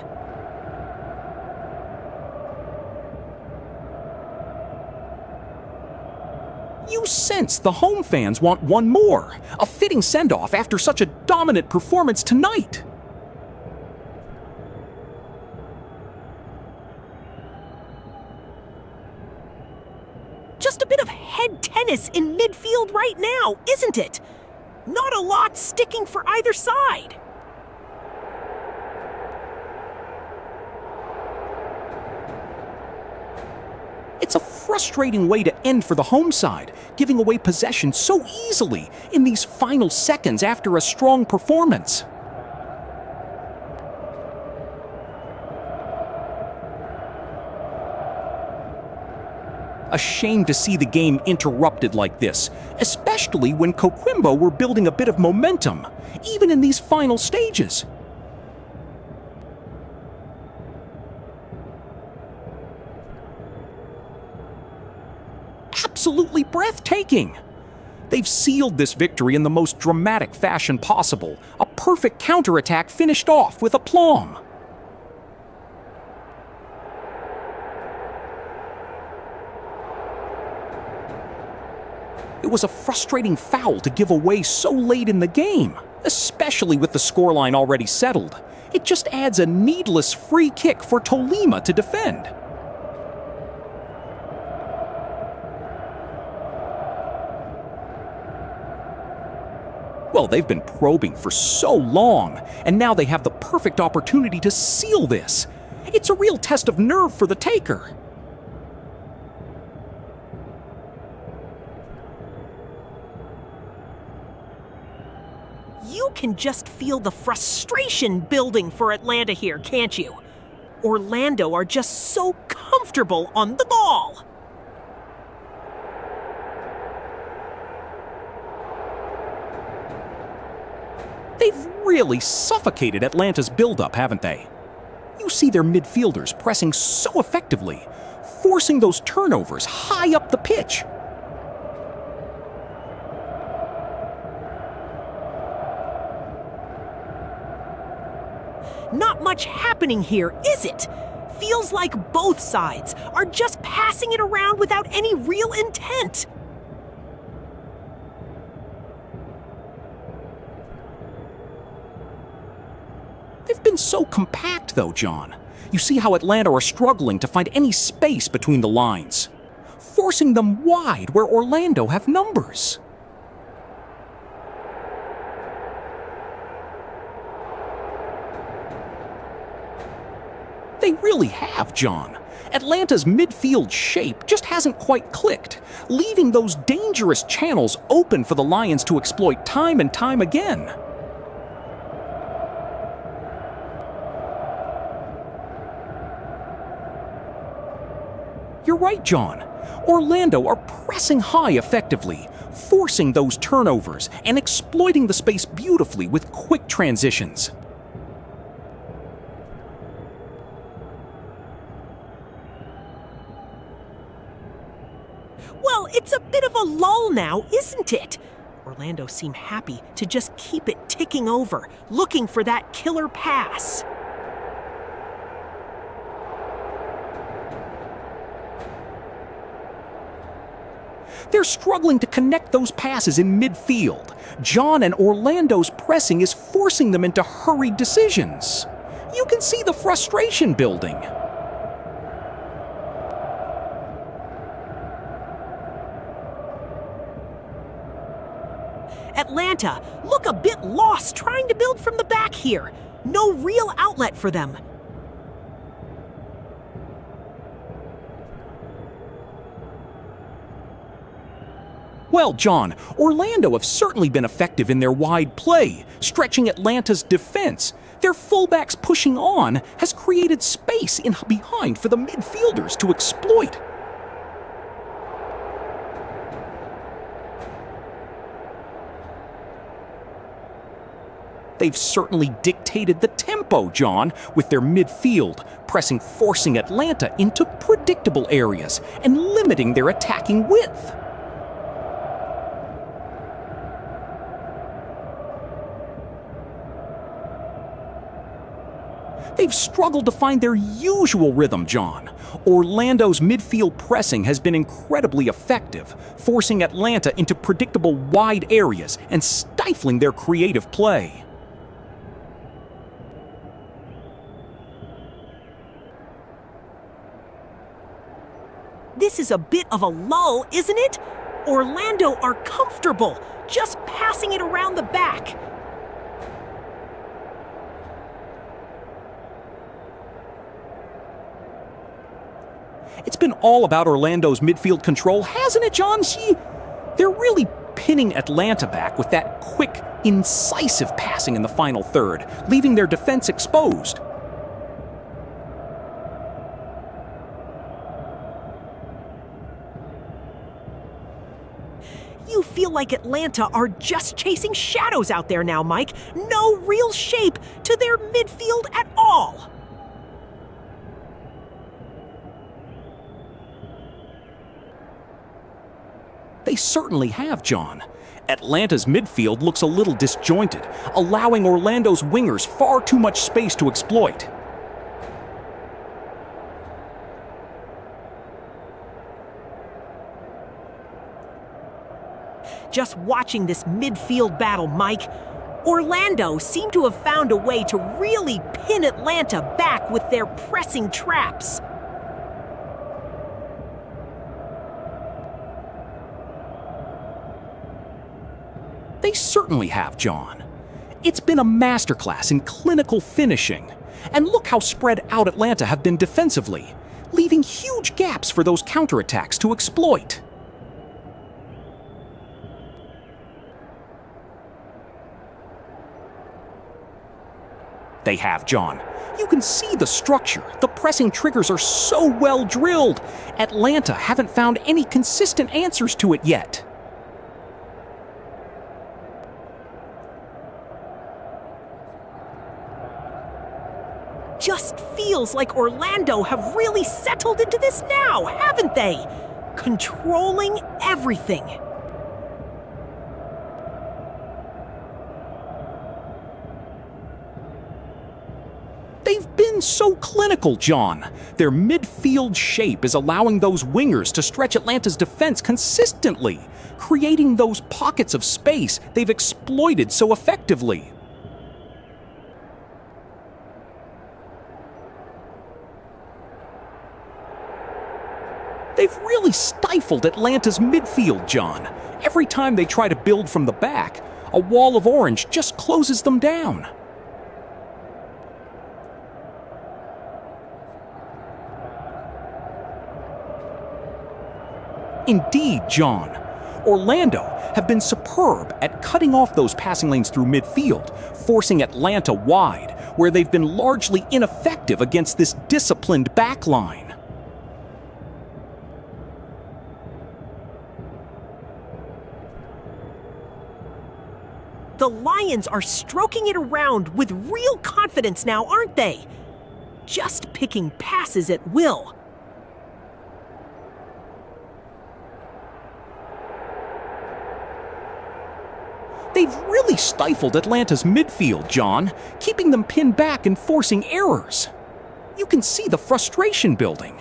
You sense the home fans want one more, a fitting send-off after such a dominant performance tonight. Just a bit of head tennis in midfield right now, isn't it? Not a lot sticking for either side. It's a frustrating way to end for the home side, giving away possession so easily in these final seconds after a strong performance. A shame to see the game interrupted like this, especially when Coquimbo were building a bit of momentum, even in these final stages. Absolutely breathtaking. They've sealed this victory in the most dramatic fashion possible, a perfect counterattack finished off with aplomb. It was a frustrating foul to give away so late in the game, especially with the scoreline already settled. It just adds a needless free kick for Tolima to defend. Well, they've been probing for so long, and now they have the perfect opportunity to seal this. It's a real test of nerve for the taker. You can just feel the frustration building for Atlanta here, can't you? Orlando are just so comfortable on the ball. They've really suffocated Atlanta's build-up, haven't they? You see their midfielders pressing so effectively, forcing those turnovers high up the pitch. Not much happening here, is it? Feels like both sides are just passing it around without any real intent. They've been so compact, though, John. You see how Atlanta are struggling to find any space between the lines, forcing them wide where Orlando have numbers. They really have, John. Atlanta's midfield shape just hasn't quite clicked, leaving those dangerous channels open for the Lions to exploit time and time again. You're right, John. Orlando are pressing high effectively, forcing those turnovers and exploiting the space beautifully with quick transitions. Well, it's a bit of a lull now, isn't it? Orlando seem happy to just keep it ticking over, looking for that killer pass. They're struggling to connect those passes in midfield. John and Orlando's pressing is forcing them into hurried decisions. You can see the frustration building. Atlanta look a bit lost trying to build from the back here. No real outlet for them. Well, John, Orlando have certainly been effective in their wide play, stretching Atlanta's defense. Their fullbacks pushing on has created space in behind for the midfielders to exploit. They've certainly dictated the tempo, John, with their midfield, forcing Atlanta into predictable areas and limiting their attacking width. They've struggled to find their usual rhythm, John. Orlando's midfield pressing has been incredibly effective, forcing Atlanta into predictable wide areas and stifling their creative play. This is a bit of a lull, isn't it? Orlando are comfortable, just passing it around the back. It's been all about Orlando's midfield control, hasn't it, John? They're really pinning Atlanta back with that quick, incisive passing in the final third, leaving their defense exposed. You feel like Atlanta are just chasing shadows out there now, Mike. No real shape to their midfield at all. They certainly have, John. Atlanta's midfield looks a little disjointed, allowing Orlando's wingers far too much space to exploit. just watching this midfield battle, Mike. Orlando seemed to have found a way to really pin Atlanta back with their pressing traps. They certainly have, John. It's been a masterclass in clinical finishing. And look how spread out Atlanta have been defensively, leaving huge gaps for those counterattacks to exploit. They have, John. You can see the structure. The pressing triggers are so well drilled. Atlanta haven't found any consistent answers to it yet. Just feels like Orlando have really settled into this now, haven't they? Controlling everything. They've been so clinical, John. Their midfield shape is allowing those wingers to stretch Atlanta's defense consistently, creating those pockets of space they've exploited so effectively. They've really stifled Atlanta's midfield, John. Every time they try to build from the back, a wall of orange just closes them down. Indeed, John. Orlando have been superb at cutting off those passing lanes through midfield, forcing Atlanta wide, where they've been largely ineffective against this disciplined backline. The Lions are stroking it around with real confidence now, aren't they? Just picking passes at will. They've really stifled Atlanta's midfield, John, keeping them pinned back and forcing errors. You can see the frustration building.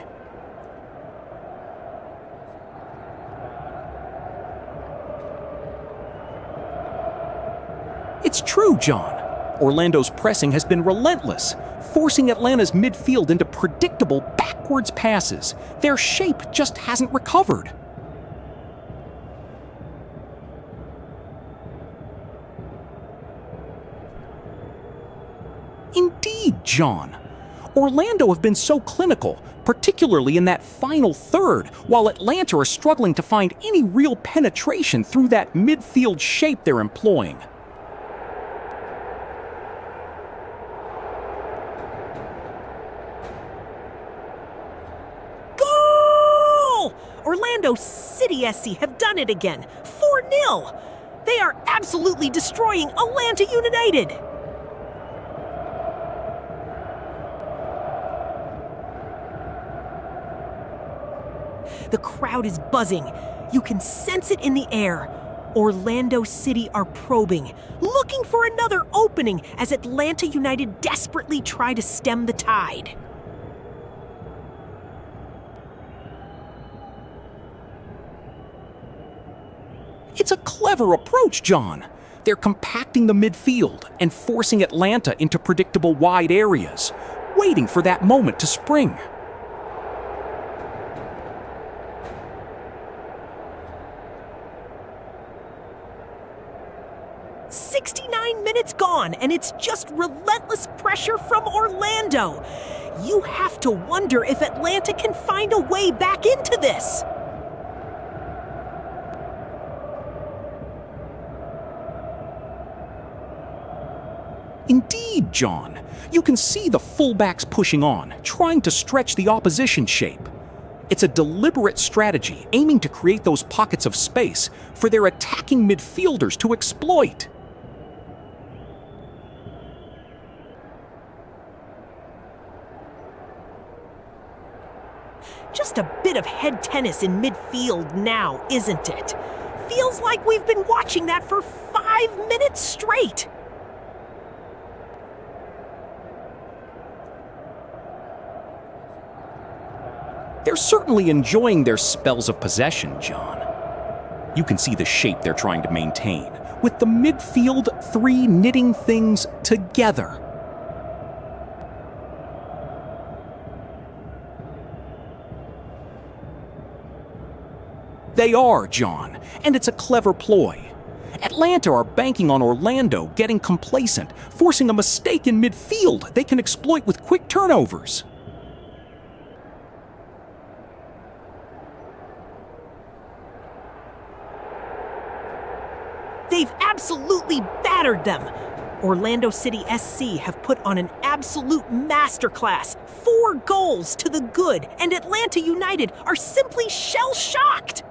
It's true, John. Orlando's pressing has been relentless, forcing Atlanta's midfield into predictable backwards passes. Their shape just hasn't recovered. Indeed, John. Orlando have been so clinical, particularly in that final third, while Atlanta are struggling to find any real penetration through that midfield shape they're employing. Goal! Orlando City SC have done it again. 4-0. They are absolutely destroying Atlanta United. The crowd is buzzing. You can sense it in the air. Orlando City are probing, looking for another opening as Atlanta United desperately try to stem the tide. It's a clever approach, John. They're compacting the midfield and forcing Atlanta into predictable wide areas, waiting for that moment to spring. 69 minutes gone, and it's just relentless pressure from Orlando. You have to wonder if Atlanta can find a way back into this. Indeed, John. You can see the fullbacks pushing on, trying to stretch the opposition shape. It's a deliberate strategy aiming to create those pockets of space for their attacking midfielders to exploit. Just a bit of head tennis in midfield now, isn't it? Feels like we've been watching that for 5 minutes straight. They're certainly enjoying their spells of possession, John. You can see the shape they're trying to maintain, with the midfield three knitting things together. They are, John, and it's a clever ploy. Atlanta are banking on Orlando getting complacent, forcing a mistake in midfield they can exploit with quick turnovers. They've absolutely battered them. Orlando City SC have put on an absolute masterclass. 4 goals to the good, and Atlanta United are simply shell-shocked.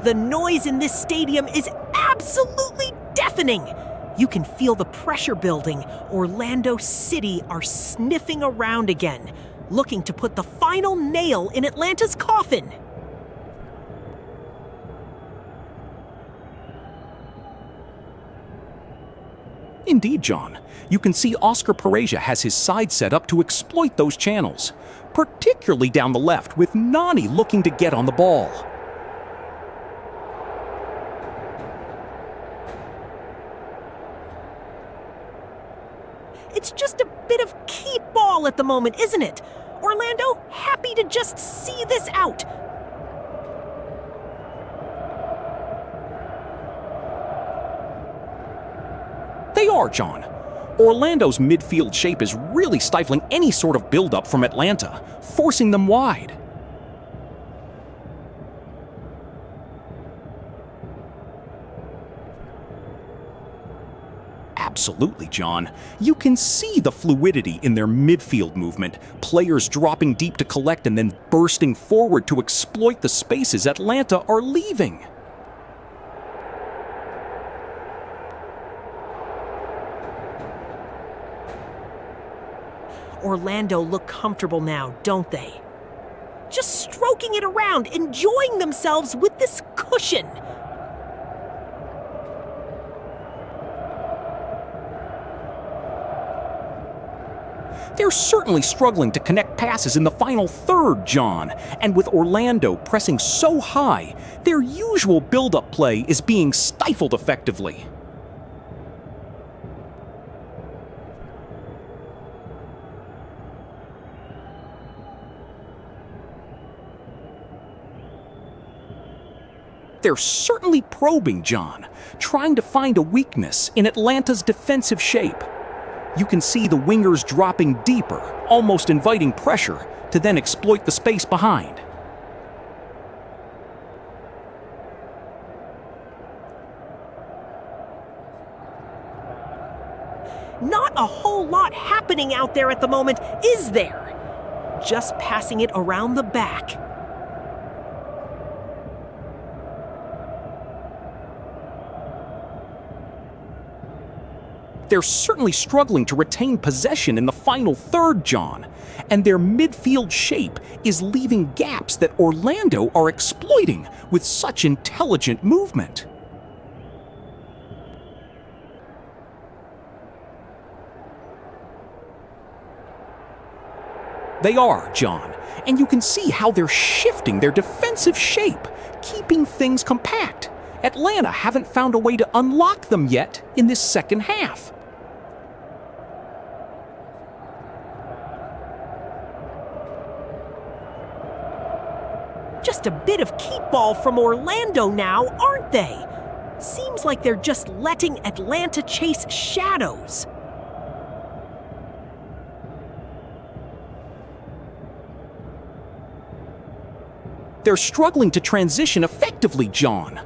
The noise in this stadium is absolutely deafening. You can feel the pressure building. Orlando City are sniffing around again, looking to put the final nail in Atlanta's coffin. Indeed, John. You can see Oscar Pereja has his side set up to exploit those channels, particularly down the left, with Nani looking to get on the ball. It's just a bit of keep ball at the moment, isn't it? Orlando, happy to just see this out. They are, John. Orlando's midfield shape is really stifling any sort of build-up from Atlanta, forcing them wide. Absolutely, John. You can see the fluidity in their midfield movement, players dropping deep to collect and then bursting forward to exploit the spaces Atlanta are leaving. Orlando look comfortable now, don't they? Just stroking it around, enjoying themselves with this cushion. They're certainly struggling to connect passes in the final third, John, and with Orlando pressing so high, their usual build-up play is being stifled effectively. They're certainly probing, John, trying to find a weakness in Atlanta's defensive shape. You can see the wingers dropping deeper, almost inviting pressure, to then exploit the space behind. Not a whole lot happening out there at the moment, is there? Just passing it around the back. They're certainly struggling to retain possession in the final third, John, and their midfield shape is leaving gaps that Orlando are exploiting with such intelligent movement. They are, John, and you can see how they're shifting their defensive shape, keeping things compact. Atlanta haven't found a way to unlock them yet in this second half. Just a bit of keep ball from Orlando now, aren't they? Seems like they're just letting Atlanta chase shadows. They're struggling to transition effectively, John.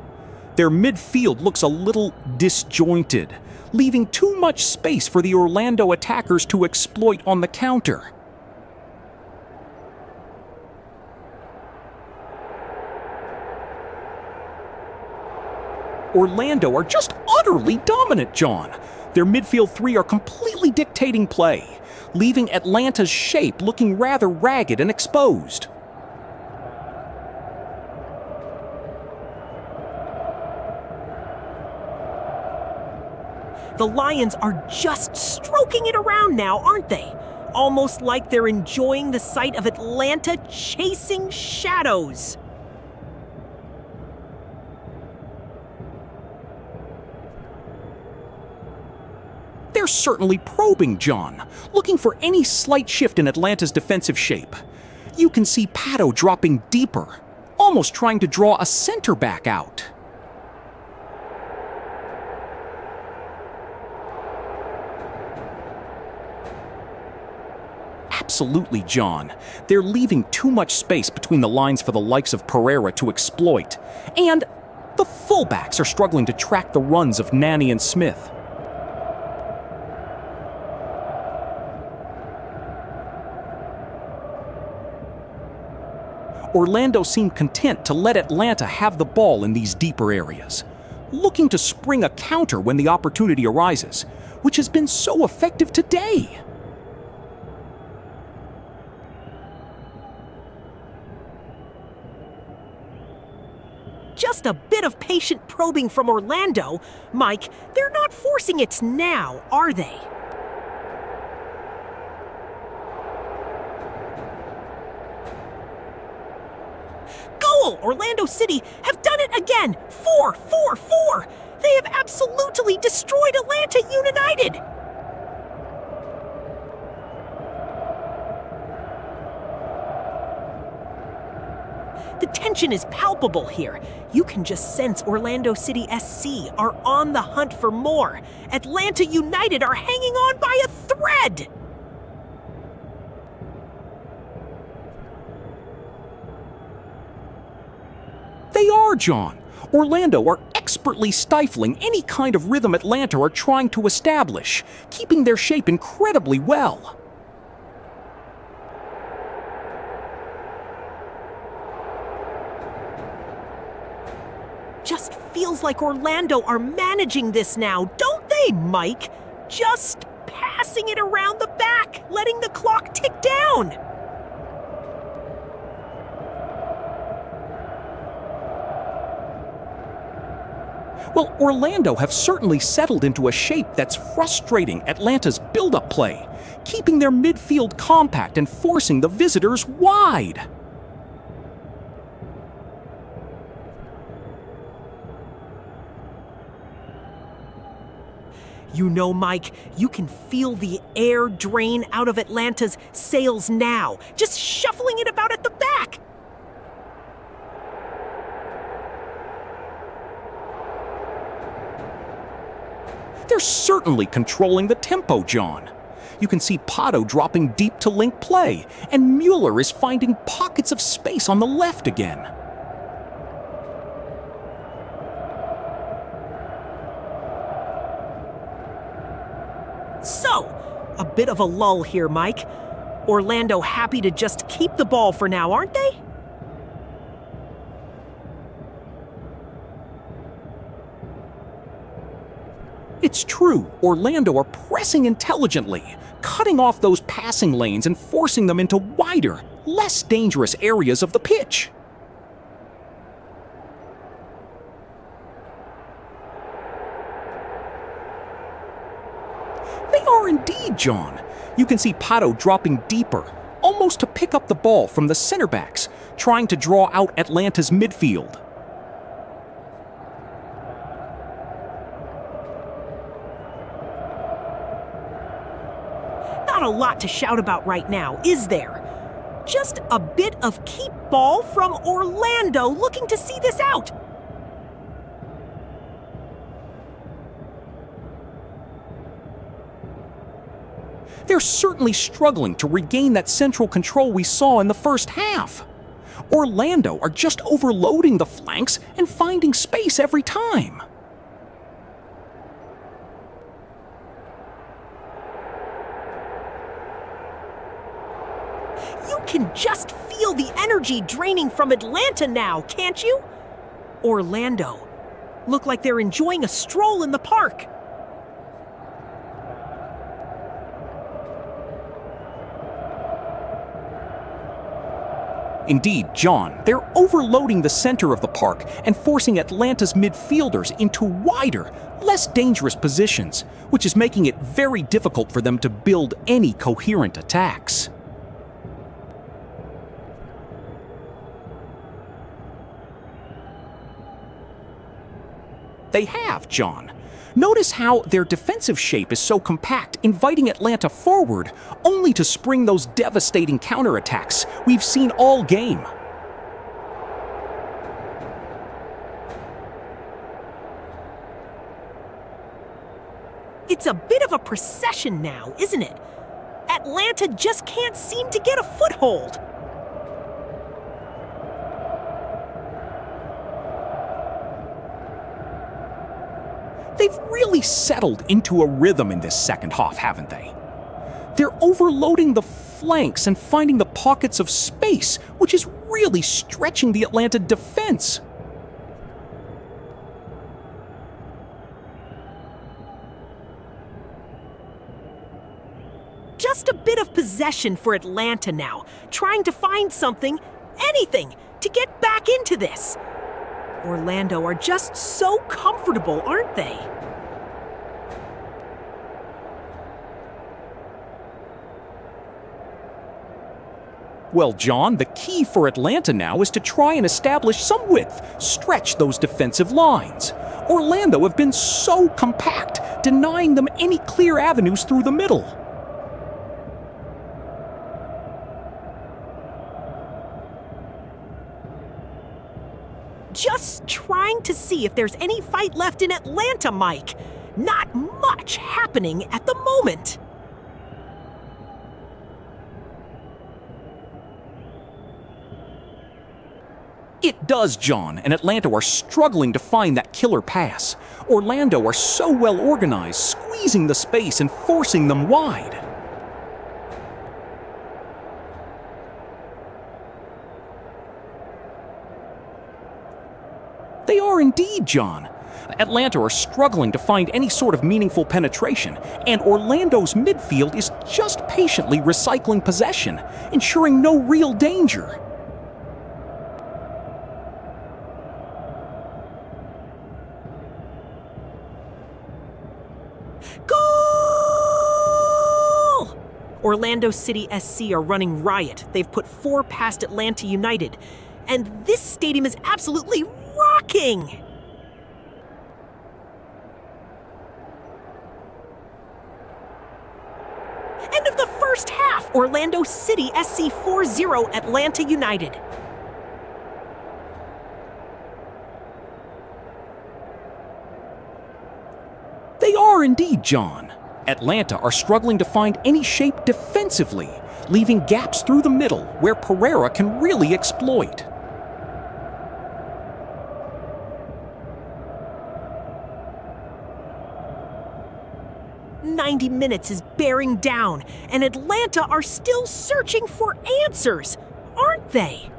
Their midfield looks a little disjointed, leaving too much space for the Orlando attackers to exploit on the counter. Orlando are just utterly dominant, John. Their midfield three are completely dictating play, leaving Atlanta's shape looking rather ragged and exposed. The Lions are just stroking it around now, aren't they? almost like they're enjoying the sight of Atlanta chasing shadows. They're certainly probing, John, looking for any slight shift in Atlanta's defensive shape. You can see Pato dropping deeper, almost trying to draw a center back out. Absolutely, John. They're leaving too much space between the lines for the likes of Pereira to exploit. And the fullbacks are struggling to track the runs of Nanny and Smith. Orlando seemed content to let Atlanta have the ball in these deeper areas, looking to spring a counter when the opportunity arises, which has been so effective today. Just a bit of patient probing from Orlando. Mike, they're not forcing it now, are they? Goal! Orlando City have done it again! 4-4-4! They have absolutely destroyed Atlanta United! The tension is palpable here. You can just sense Orlando City SC are on the hunt for more. Atlanta United are hanging on by a thread! They are, John. Orlando are expertly stifling any kind of rhythm Atlanta are trying to establish, keeping their shape incredibly well. Just feels like Orlando are managing this now, don't they, Mike? Just passing it around the back, letting the clock tick down. Well, Orlando have certainly settled into a shape that's frustrating Atlanta's build-up play, keeping their midfield compact and forcing the visitors wide. You know, Mike, you can feel the air drain out of Atlanta's sails now, just shuffling it about at the back. They're certainly controlling the tempo, John. You can see Pato dropping deep to link play, and Mueller is finding pockets of space on the left again. So, a bit of a lull here, Mike. Orlando happy to just keep the ball for now, aren't they? It's true, Orlando are pressing intelligently, cutting off those passing lanes and forcing them into wider, less dangerous areas of the pitch. They are indeed, John. You can see Pato dropping deeper, almost to pick up the ball from the center backs, trying to draw out Atlanta's midfield. Not a lot to shout about right now, is there? Just a bit of keep ball from Orlando looking to see this out. They're certainly struggling to regain that central control we saw in the first half. Orlando are just overloading the flanks and finding space every time. You can just feel the energy draining from Atlanta now, can't you? Orlando look like they're enjoying a stroll in the park. Indeed, John, they're overloading the center of the park and forcing Atlanta's midfielders into wider, less dangerous positions, which is making it very difficult for them to build any coherent attacks. They have, John. Notice how their defensive shape is so compact, inviting Atlanta forward, only to spring those devastating counterattacks we've seen all game. It's a bit of a procession now, isn't it? Atlanta just can't seem to get a foothold. They've really settled into a rhythm in this second half, haven't they? They're overloading the flanks and finding the pockets of space, which is really stretching the Atlanta defense. Just a bit of possession for Atlanta now, trying to find something, anything, to get back into this. Orlando are just so comfortable, aren't they? Well, John, the key for Atlanta now is to try and establish some width, stretch those defensive lines. Orlando have been so compact, denying them any clear avenues through the middle. Just trying to see if there's any fight left in Atlanta, Mike. Not much happening at the moment. It does, John, and Atlanta are struggling to find that killer pass. Orlando are so well organized, squeezing the space and forcing them wide. They are indeed, John. Atlanta are struggling to find any sort of meaningful penetration, and Orlando's midfield is just patiently recycling possession, ensuring no real danger. Goal! Orlando City SC are running riot. They've put 4 past Atlanta United, and this stadium is absolutely rocking! End of the first half, Orlando City SC 4-0 Atlanta United. They are indeed, John. Atlanta are struggling to find any shape defensively, leaving gaps through the middle where Pereira can really exploit. "90 minutes is bearing down, and Atlanta are still searching for answers, aren't they?"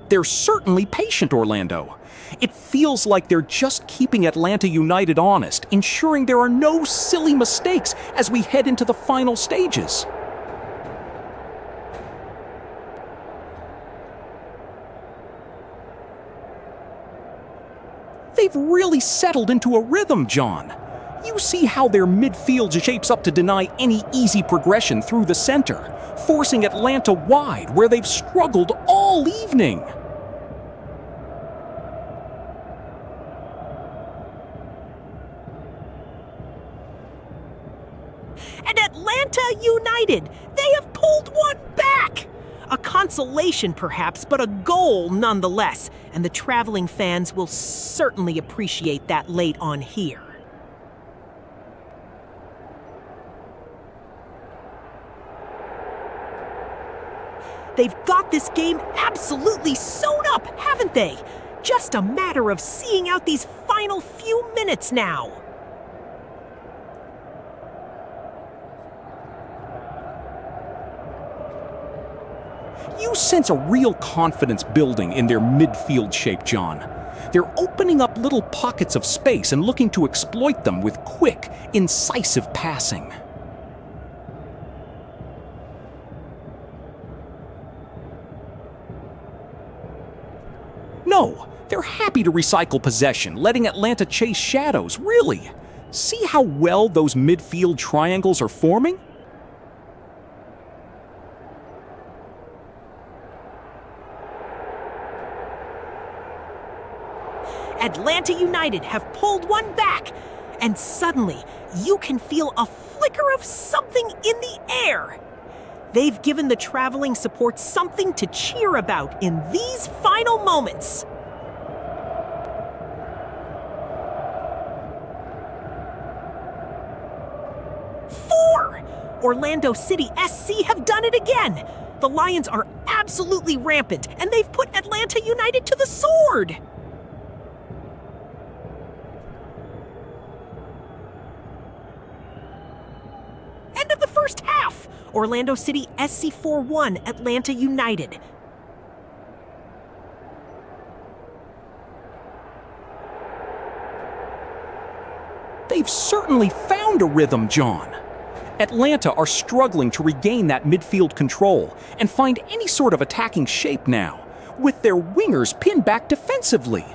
They're certainly patient, Orlando. It feels like they're just keeping Atlanta United honest, ensuring there are no silly mistakes as we head into the final stages. They've really settled into a rhythm, John. You see how their midfield shapes up to deny any easy progression through the center, forcing Atlanta wide where they've struggled all evening. And Atlanta United, they have pulled one back! A consolation, perhaps, but a goal nonetheless, and the traveling fans will certainly appreciate that late on here. They've got this game absolutely sewn up, haven't they? Just a matter of seeing out these final few minutes now. You sense a real confidence building in their midfield shape, John. They're opening up little pockets of space and looking to exploit them with quick, incisive passing. No, they're happy to recycle possession, letting Atlanta chase shadows, really. See how well those midfield triangles are forming? Atlanta United have pulled one back, and suddenly you can feel a flicker of something in the air. They've given the traveling support something to cheer about in these final moments. Orlando City SC have done it again. The Lions are absolutely rampant, and they've put Atlanta United to the sword. End of the first half. Orlando City SC 4-1, Atlanta United. They've certainly found a rhythm, John. Atlanta are struggling to regain that midfield control and find any sort of attacking shape now, with their wingers pinned back defensively.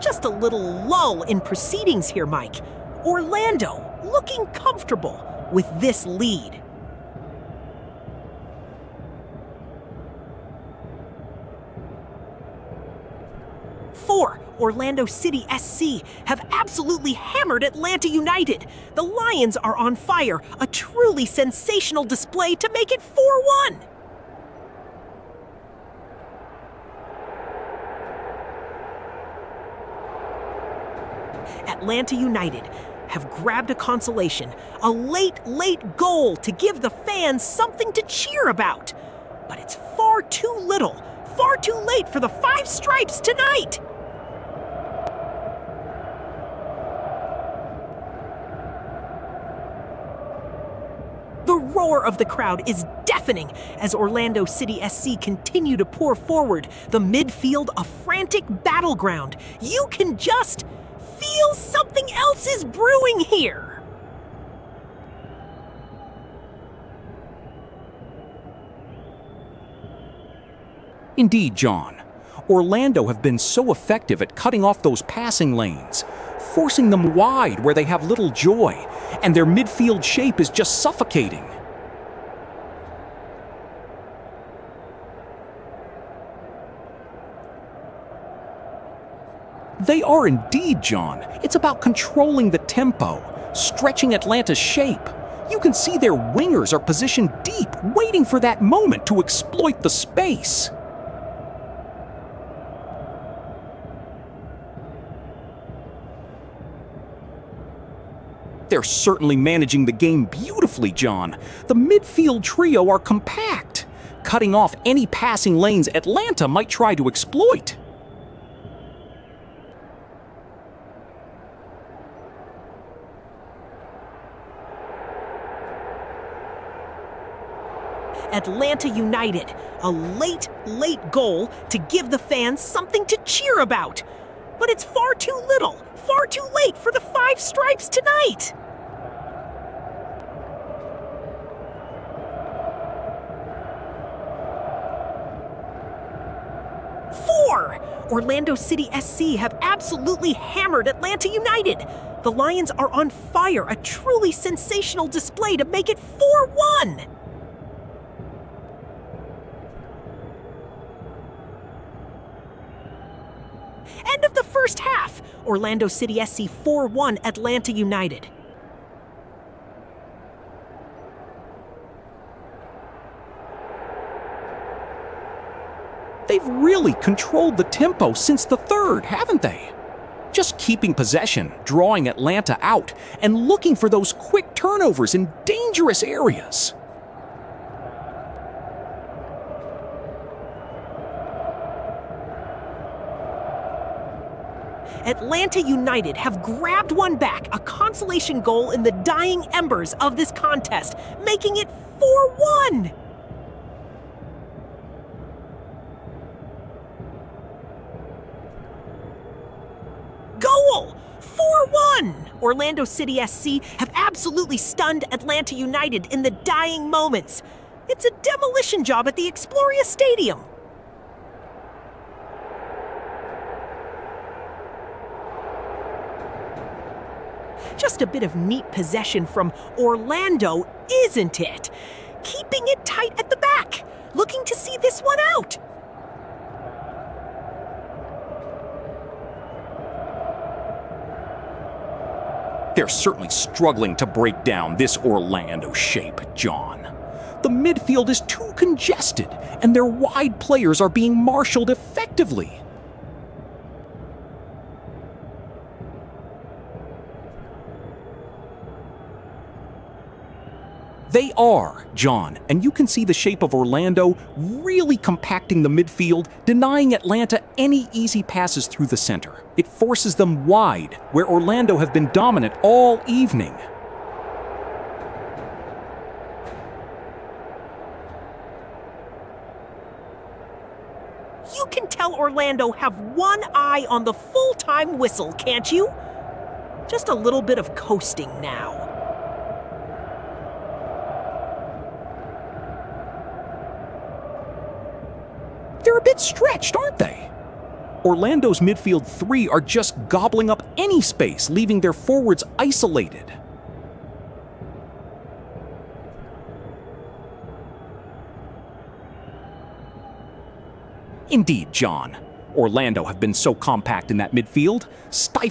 Just a little lull in proceedings here, Mike. Orlando looking comfortable with this lead. Orlando City SC have absolutely hammered Atlanta United. The Lions are on fire, a truly sensational display to make it 4-1. Atlanta United have grabbed a consolation, a late goal to give the fans something to cheer about. But it's far too little, far too late for the Five Stripes tonight. The roar of the crowd is deafening as Orlando City SC continue to pour forward, the midfield a frantic battleground. You can just feel something else is brewing here. Indeed, John. Orlando have been so effective at cutting off those passing lanes, forcing them wide where they have little joy, and their midfield shape is just suffocating. They are indeed, John. It's about controlling the tempo, stretching Atlanta's shape. You can see their wingers are positioned deep, waiting for that moment to exploit the space. They're certainly managing the game beautifully, John. The midfield trio are compact, cutting off any passing lanes Atlanta might try to exploit. Atlanta United, a late goal to give the fans something to cheer about. But it's far too little, far too late for the Five Stripes tonight. Orlando City SC have absolutely hammered Atlanta United. The Lions are on fire, a truly sensational display to make it 4-1. End of the first half. Orlando City SC 4-1, Atlanta United. They've really controlled the tempo since the third, haven't they? Just keeping possession, drawing Atlanta out, and looking for those quick turnovers in dangerous areas. Atlanta United have grabbed one back, a consolation goal in the dying embers of this contest, making it 4-1. Goal! 4-1! Orlando City SC have absolutely stunned Atlanta United in the dying moments. It's a demolition job at the Exploria Stadium. Just a bit of neat possession from Orlando, isn't it? Keeping it tight at the back, looking to see this one out. They're certainly struggling to break down this Orlando shape, John. The midfield is too congested, and their wide players are being marshaled effectively. They are, John, and you can see the shape of Orlando really compacting the midfield, denying Atlanta any easy passes through the center. It forces them wide, where Orlando have been dominant all evening. You can tell Orlando have one eye on the full-time whistle, can't you? Just a little bit of coasting now. They're a bit stretched, aren't they? Orlando's midfield three are just gobbling up any space, leaving their forwards isolated. Indeed, John. Orlando have been so compact in that midfield, stifling